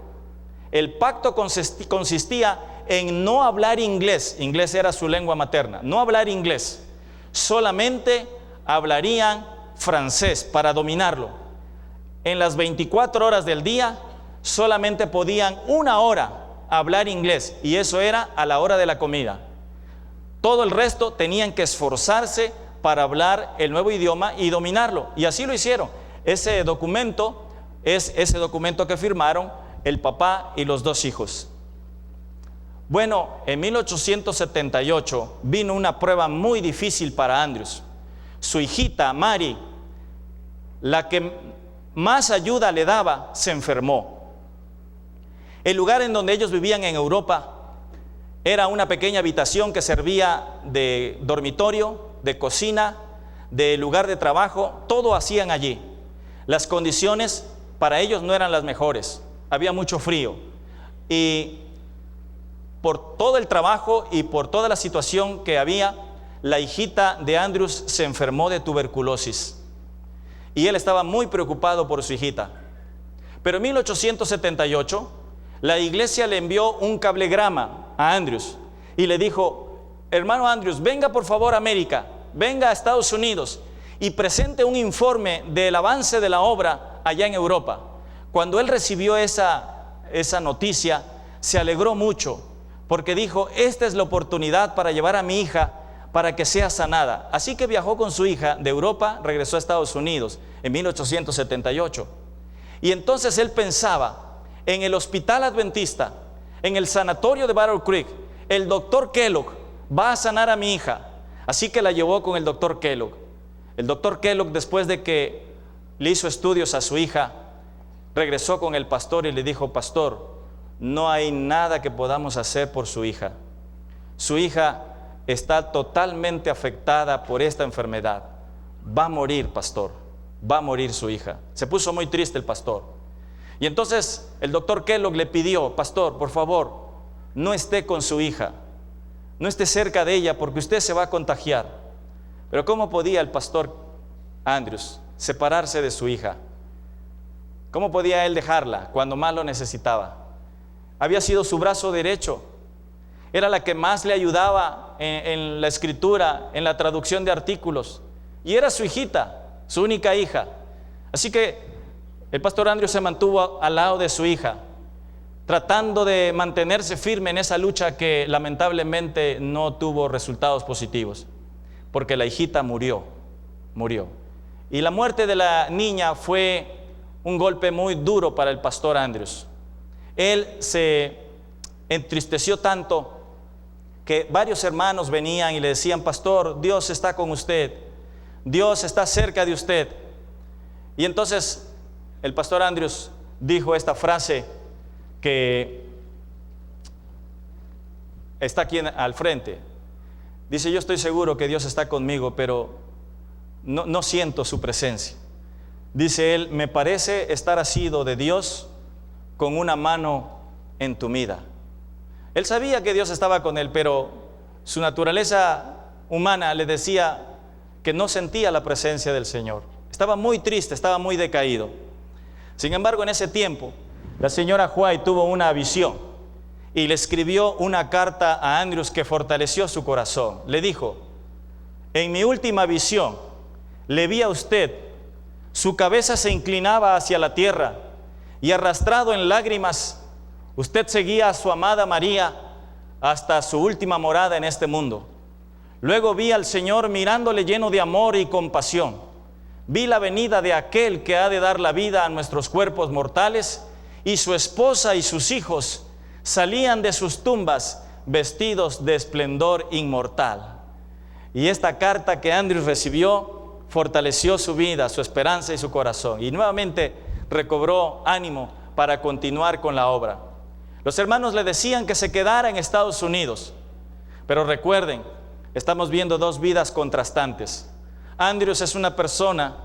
El pacto consistía en no hablar inglés. Inglés era su lengua materna. No hablar inglés. Solamente hablarían francés para dominarlo. En las 24 horas del día solamente podían 1 hora hablar inglés, y eso era a la hora de la comida. Todo el resto tenían que esforzarse para hablar el nuevo idioma y dominarlo, y así lo hicieron. Ese documento es ese documento que firmaron el papá y los 2 hijos. Bueno, en 1878 vino una prueba muy difícil para Andrews. Su hijita Mary, la que más ayuda le daba, se enfermó. El lugar en donde ellos vivían en Europa era una pequeña habitación que servía de dormitorio, de cocina, de lugar de trabajo. Todo hacían allí. Las condiciones para ellos no eran las mejores. Había mucho frío, y por todo el trabajo y por toda la situación que había, la hijita de Andrews se enfermó de tuberculosis, y él estaba muy preocupado por su hijita. Pero en 1878 la iglesia le envió un cablegrama a Andrews y le dijo: hermano Andrews, venga por favor a América, venga a Estados Unidos y presente un informe del avance de la obra allá en Europa. Cuando él recibió esa noticia, se alegró mucho, porque dijo: esta es la oportunidad para llevar a mi hija para que sea sanada. Así que viajó con su hija de Europa, regresó a Estados Unidos en 1878. Y entonces él pensaba en el hospital adventista, en el sanatorio de Battle Creek. El doctor Kellogg va a sanar a mi hija. Así que la llevó con el doctor Kellogg. El doctor Kellogg, después de que le hizo estudios a su hija, regresó con el pastor y le dijo: pastor, no hay nada que podamos hacer por su hija. Su hija está totalmente afectada por esta enfermedad. Va a morir, pastor, va a morir su hija. Se puso muy triste el pastor. Y entonces el doctor Kellogg le pidió: pastor, por favor, no esté con su hija, no esté cerca de ella, porque usted se va a contagiar. Pero ¿cómo podía el pastor Andrews separarse de su hija? ¿Cómo podía él dejarla cuando más lo necesitaba? Había sido su brazo derecho, era la que más le ayudaba en la escritura, en la traducción de artículos, y era su hijita, su única hija. Así que el pastor Andrews se mantuvo al lado de su hija, tratando de mantenerse firme en esa lucha que lamentablemente no tuvo resultados positivos, porque la hijita murió. Y la muerte de la niña fue un golpe muy duro para el pastor Andrews. Él se entristeció tanto que varios hermanos venían y le decían: pastor, Dios está con usted, Dios está cerca de usted. Y entonces el pastor Andrews dijo esta frase que está aquí al frente. Dice: yo estoy seguro que Dios está conmigo, pero no siento su presencia. Dice él: me parece estar asido de Dios con una mano entumida. Él sabía que Dios estaba con él, pero su naturaleza humana le decía que no sentía la presencia del Señor. Estaba muy triste, estaba muy decaído. Sin embargo, en ese tiempo, la señora White tuvo una visión y le escribió una carta a Andrews que fortaleció su corazón. Le dijo: en mi última visión le vi a usted. Su cabeza se inclinaba hacia la tierra y arrastrado en lágrimas, usted seguía a su amada María hasta su última morada en este mundo. Luego vi al Señor mirándole lleno de amor y compasión. Vi la venida de aquel que ha de dar la vida a nuestros cuerpos mortales, y su esposa y sus hijos salían de sus tumbas vestidos de esplendor inmortal. Y esta carta que Andrews recibió fortaleció su vida, su esperanza y su corazón, y nuevamente recobró ánimo para continuar con la obra. Los hermanos le decían que se quedara en Estados Unidos, pero recuerden, estamos viendo dos vidas contrastantes. Andrews es una persona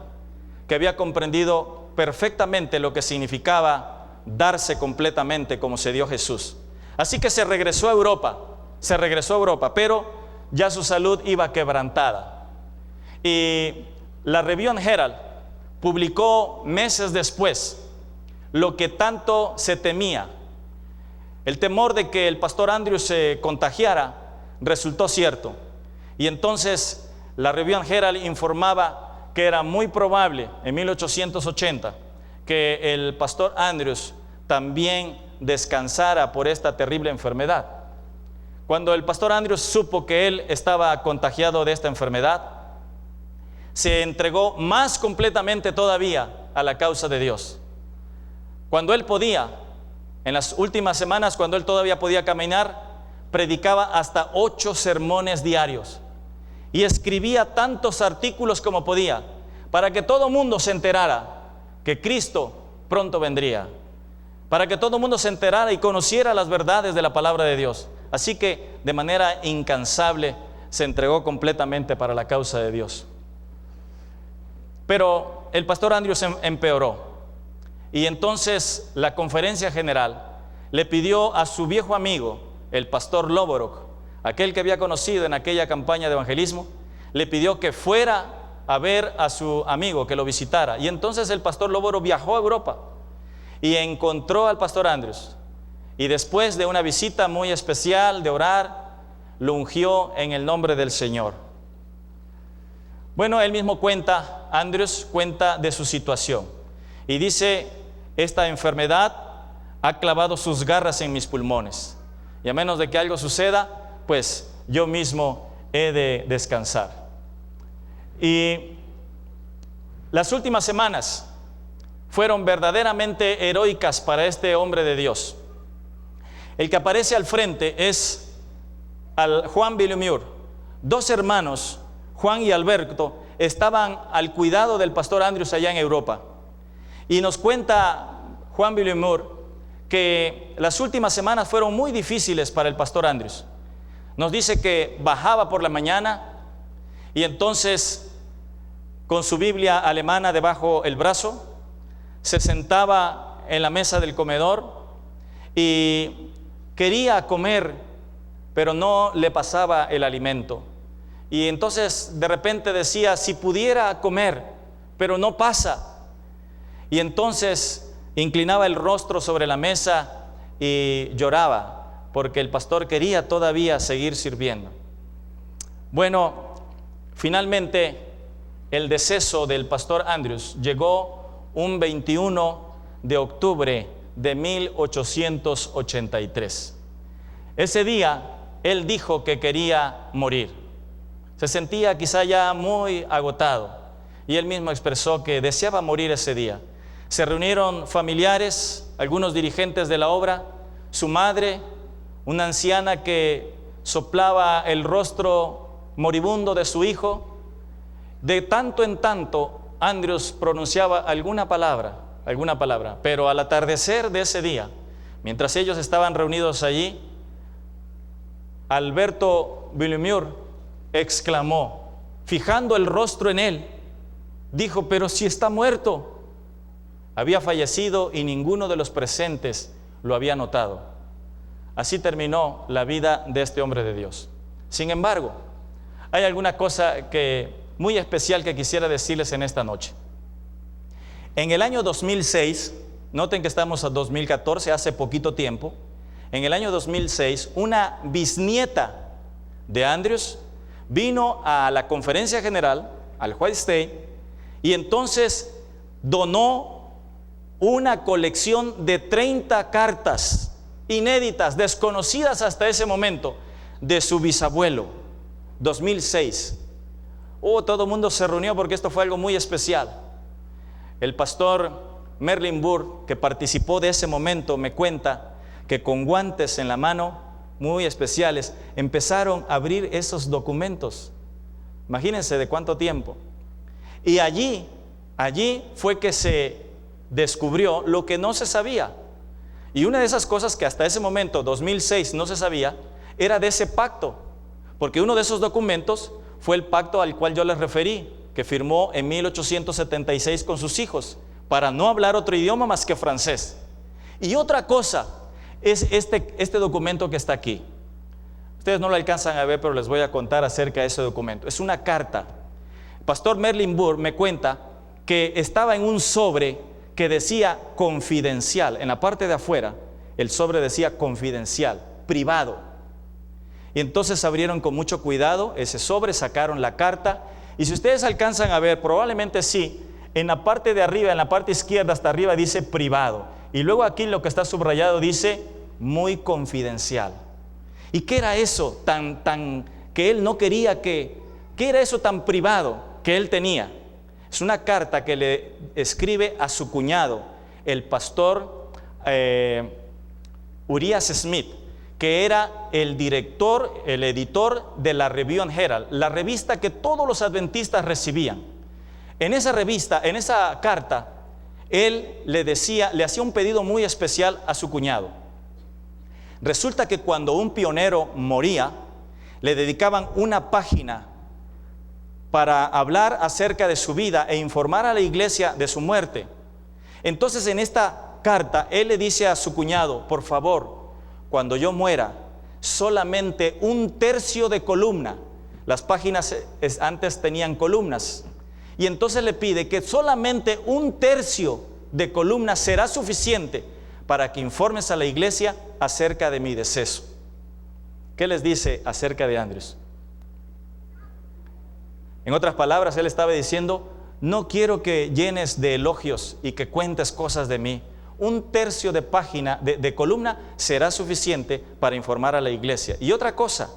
que había comprendido perfectamente lo que significaba darse completamente como se dio Jesús. Así que se regresó a Europa, pero ya su salud iba quebrantada. Y la Review and Herald publicó meses después lo que tanto se temía. El temor de que el pastor Andrews se contagiara resultó cierto. Y entonces la Review and Herald informaba que era muy probable en 1880 que el pastor Andrews también descansara por esta terrible enfermedad. Cuando el pastor Andrews supo que él estaba contagiado de esta enfermedad, se entregó más completamente todavía a la causa de Dios. Cuando él podía, en las últimas semanas, cuando él todavía podía caminar, predicaba hasta 8 sermones diarios y escribía tantos artículos como podía para que todo mundo se enterara que Cristo pronto vendría, para que todo mundo se enterara y conociera las verdades de la palabra de Dios. Así que de manera incansable se entregó completamente para la causa de Dios. Pero el pastor Andrews empeoró, y entonces la conferencia general le pidió a su viejo amigo, el pastor Loborok, aquel que había conocido en aquella campaña de evangelismo, le pidió que fuera a ver a su amigo, que lo visitara. Y entonces el pastor Loborok viajó a Europa y encontró al pastor Andrews, y después de una visita muy especial de orar, lo ungió en el nombre del Señor. Bueno, él mismo cuenta, Andrews cuenta de su situación y dice: esta enfermedad ha clavado sus garras en mis pulmones, y a menos de que algo suceda, pues yo mismo he de descansar. Y las últimas semanas fueron verdaderamente heroicas para este hombre de Dios. El que aparece al frente es Juan Villemur. 2 hermanos, Juan y Alberto, estaban al cuidado del pastor Andrews allá en Europa. Y nos cuenta Juan Villemur que las últimas semanas fueron muy difíciles para el pastor Andrews. Nos dice que bajaba por la mañana y entonces, con su Biblia alemana debajo el brazo, se sentaba en la mesa del comedor y quería comer, pero no le pasaba el alimento. Y entonces de repente decía: si pudiera comer, pero no pasa. Y entonces inclinaba el rostro sobre la mesa y lloraba, porque el pastor quería todavía seguir sirviendo. Bueno, finalmente el deceso del pastor Andrews llegó un 21 de octubre de 1883. Ese día él dijo que quería morir. Se sentía quizá ya muy agotado, y él mismo expresó que deseaba morir ese día. Se reunieron familiares, algunos dirigentes de la obra, su madre, una anciana que soplaba el rostro moribundo de su hijo. De tanto en tanto, Andrews pronunciaba alguna palabra, pero al atardecer de ese día, mientras ellos estaban reunidos allí, Alberto Villemur exclamó, fijando el rostro en él, dijo: pero si está muerto. Había fallecido y ninguno de los presentes lo había notado. Así terminó la vida de este hombre de Dios. Sin embargo, hay alguna cosa muy especial que quisiera decirles en esta noche. En el año 2006, noten que estamos a 2014, hace poquito tiempo. En el año 2006, una bisnieta de Andrews vino a la conferencia general, al White State, Y entonces donó una colección de 30 cartas inéditas, desconocidas hasta ese momento, de su bisabuelo, 2006. Todo el mundo se reunió porque esto fue algo muy especial. El pastor Merlin Burr, que participó de ese momento, me cuenta que con guantes en la mano muy especiales empezaron a abrir esos documentos. Imagínense de cuánto tiempo. Y allí fue que se descubrió lo que no se sabía. Y una de esas cosas que hasta ese momento, 2006, no se sabía, era de ese pacto. Porque uno de esos documentos fue el pacto al cual yo les referí, que firmó en 1876 con sus hijos, para no hablar otro idioma más que francés. Y otra cosa es este documento que está aquí. Ustedes no lo alcanzan a ver, pero les voy a contar acerca de ese documento. Es una carta. Pastor Merlin Burr me cuenta que estaba en un sobre que decía confidencial. En la parte de afuera, el sobre decía confidencial, privado. Y entonces abrieron con mucho cuidado ese sobre, sacaron la carta. Y si ustedes alcanzan a ver, probablemente sí, en la parte de arriba, en la parte izquierda hasta arriba dice privado. Y luego aquí lo que está subrayado dice muy confidencial. ¿Y qué era eso tan que él no quería qué era eso tan privado que él tenía? Es una carta que le escribe a su cuñado, el pastor Urias Smith, que era el editor de la Review and Herald, la revista que todos los adventistas recibían. En esa revista, en esa carta, él le hacía un pedido muy especial a su cuñado. Resulta que cuando un pionero moría, le dedicaban una página para hablar acerca de su vida e informar a la iglesia de su muerte. Entonces en esta carta, él le dice a su cuñado, por favor, cuando yo muera, solamente 1/3 de columna. Las páginas antes tenían columnas. Y entonces le pide que solamente 1/3 de columna será suficiente para que informes a la iglesia acerca de mi deceso. ¿Qué les dice acerca de Andrews? En otras palabras, él estaba diciendo, no quiero que llenes de elogios y que cuentes cosas de mí. 1/3 de página, de columna, será suficiente para informar a la iglesia. Y otra cosa,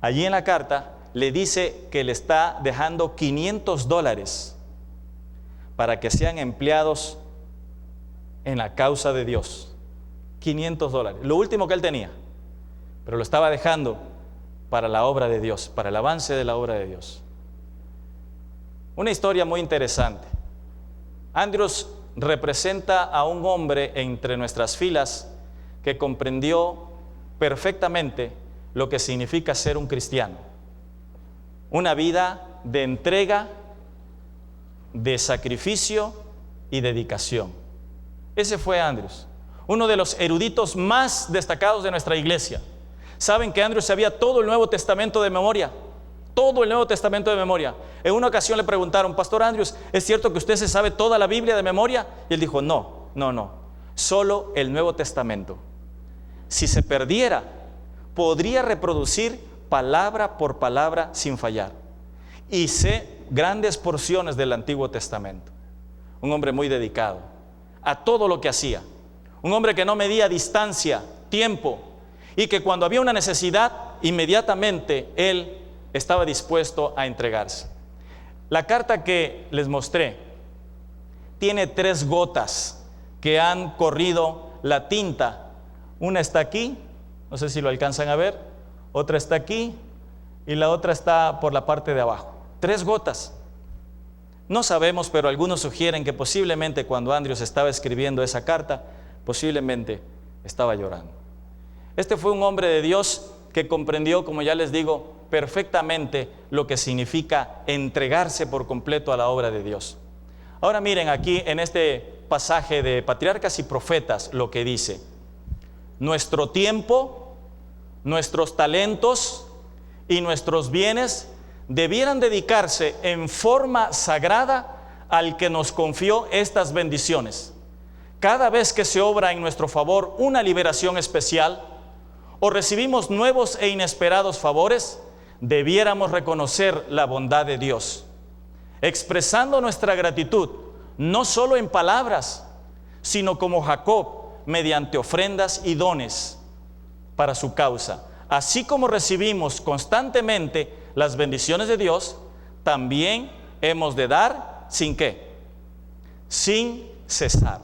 allí en la carta le dice que le está dejando $500 para que sean empleados en la causa de Dios. $500, lo último que él tenía, pero lo estaba dejando para la obra de Dios, para el avance de la obra de Dios. Una historia muy interesante. Andrews representa a un hombre entre nuestras filas que comprendió perfectamente lo que significa ser un cristiano. Una vida de entrega, de sacrificio y dedicación. Ese fue Andrews, uno de los eruditos más destacados de nuestra iglesia. ¿Saben que Andrews sabía todo el Nuevo Testamento de memoria? Todo el Nuevo Testamento de memoria. En una ocasión le preguntaron, Pastor Andrews, ¿es cierto que usted se sabe toda la Biblia de memoria? Y él dijo, no, solo el Nuevo Testamento. Si se perdiera, podría reproducir palabra por palabra sin fallar. Y sé grandes porciones del Antiguo Testamento. Un hombre muy dedicado a todo lo que hacía. Un hombre que no medía distancia, tiempo, y que cuando había una necesidad, inmediatamente él estaba dispuesto a entregarse. La carta que les mostré tiene 3 gotas que han corrido la tinta. Una está aquí, no sé si lo alcanzan a ver, otra está aquí y la otra está por la parte de abajo. 3 gotas. No sabemos, pero algunos sugieren que posiblemente cuando Andrews estaba escribiendo esa carta, posiblemente estaba llorando. Este fue un hombre de Dios que comprendió, como ya les digo, perfectamente lo que significa entregarse por completo a la obra de Dios. Ahora miren aquí en este pasaje de Patriarcas y Profetas lo que dice: nuestro tiempo, nuestros talentos y nuestros bienes debieran dedicarse en forma sagrada al que nos confió estas bendiciones. Cada vez que se obra en nuestro favor una liberación especial o recibimos nuevos e inesperados favores, debiéramos reconocer la bondad de Dios. expresando nuestra gratitud, no solo en palabras, sino como Jacob, mediante ofrendas y dones para su causa. Así como recibimos constantemente las bendiciones de Dios, también hemos de dar, ¿sin qué? Sin cesar.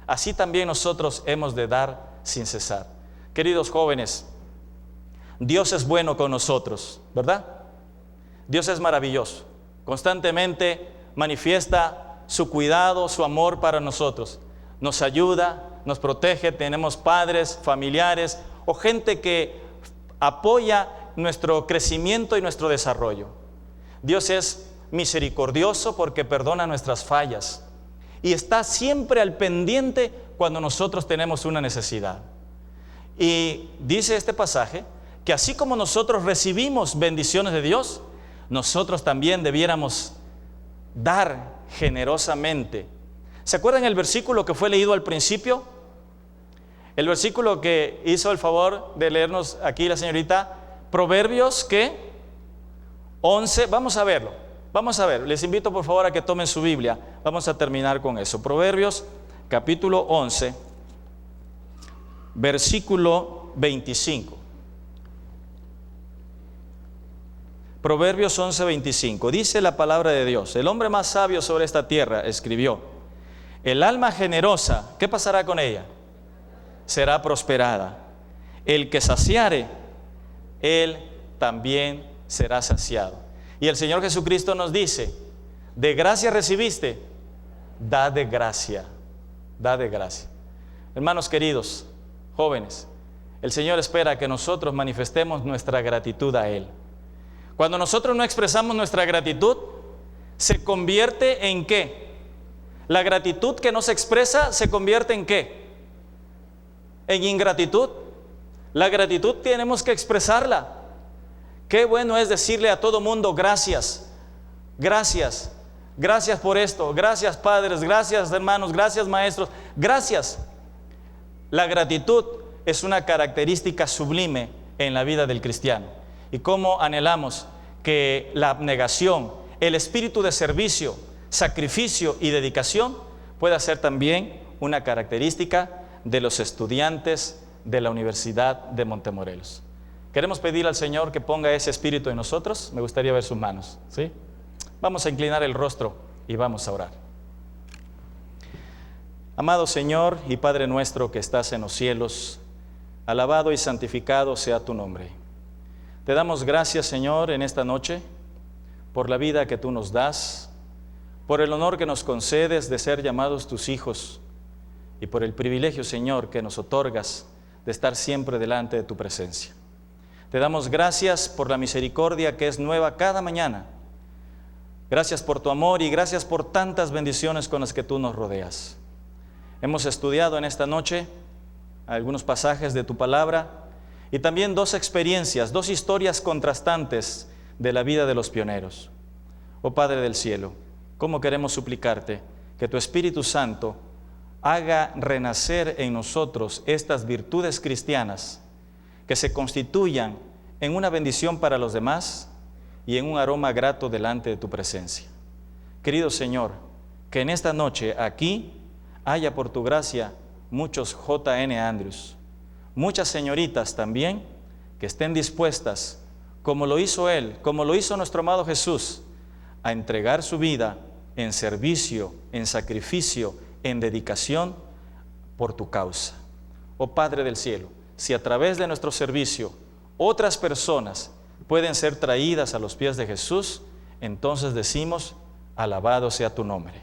Así también nosotros hemos de dar sin cesar. Queridos jóvenes, Dios es bueno con nosotros, ¿verdad? Dios es maravilloso. Constantemente manifiesta su cuidado, su amor para nosotros. Nos ayuda, nos protege, tenemos padres, familiares o gente que apoya nuestro crecimiento y nuestro desarrollo. Dios es misericordioso porque perdona nuestras fallas y está siempre al pendiente cuando nosotros tenemos una necesidad. Y dice este pasaje que así como nosotros recibimos bendiciones de Dios, nosotros también debiéramos dar generosamente. ¿Se acuerdan el versículo que fue leído al principio? El versículo que hizo el favor de leernos aquí la señorita, Proverbios, ¿qué? 11, vamos a verlo, vamos a ver, les invito por favor a que tomen su Biblia, vamos a terminar con eso. Proverbios capítulo 11, versículo 25. Proverbios 11, 25, dice la palabra de Dios: el hombre más sabio sobre esta tierra escribió, el alma generosa, ¿qué pasará con ella? Será prosperada. El que saciare, él también será saciado. Y el Señor Jesucristo nos dice, de gracia recibiste, da de gracia, da de gracia. Hermanos queridos, jóvenes, el Señor espera que nosotros manifestemos nuestra gratitud a Él. Cuando nosotros no expresamos nuestra gratitud, se convierte en ¿qué? La gratitud que no se expresa se convierte en ¿qué? En ingratitud. La gratitud tenemos que expresarla. Qué bueno es decirle a todo mundo gracias, gracias, gracias por esto, gracias padres, gracias hermanos, gracias maestros, gracias. La gratitud es una característica sublime en la vida del cristiano. Y cómo anhelamos que la abnegación, el espíritu de servicio, sacrificio y dedicación pueda ser también una característica de los estudiantes de la Universidad de Montemorelos. Queremos pedir al Señor que ponga ese espíritu en nosotros. Me gustaría ver sus manos, ¿sí? Vamos a inclinar el rostro y vamos a orar. Amado Señor y Padre nuestro que estás en los cielos, alabado y santificado sea tu nombre. Te damos gracias, Señor, en esta noche por la vida que tú nos das, por el honor que nos concedes de ser llamados tus hijos y por el privilegio, Señor, que nos otorgas de estar siempre delante de tu presencia. Te damos gracias por la misericordia que es nueva cada mañana. Gracias por tu amor y gracias por tantas bendiciones con las que tú nos rodeas. Hemos estudiado en esta noche algunos pasajes de tu palabra y también dos experiencias, dos historias contrastantes de la vida de los pioneros. Oh Padre del cielo, ¿cómo queremos suplicarte que tu Espíritu Santo haga renacer en nosotros estas virtudes cristianas que se constituyan en una bendición para los demás y en un aroma grato delante de tu presencia? Querido Señor, que en esta noche aquí haya por tu gracia muchos J.N. Andrews, muchas señoritas también que estén dispuestas, como lo hizo Él, como lo hizo nuestro amado Jesús, a entregar su vida en servicio, en sacrificio, en dedicación por tu causa. Oh Padre del cielo, si a través de nuestro servicio otras personas pueden ser traídas a los pies de Jesús, entonces decimos, alabado sea tu nombre.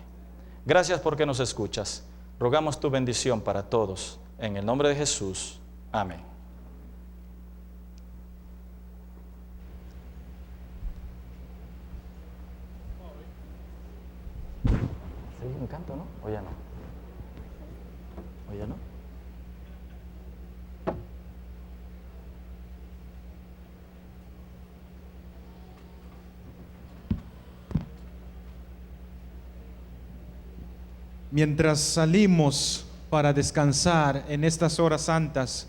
Gracias porque nos escuchas. Rogamos tu bendición para todos. En el nombre de Jesús. Amén. ¿Sigue un canto, no? ¿O ya no? ¿O ya no? Mientras salimos para descansar en estas horas santas,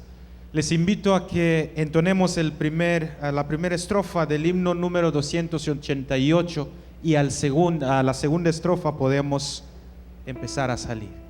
les invito a que entonemos la primera estrofa del himno número 288 y a la segunda estrofa podemos empezar a salir.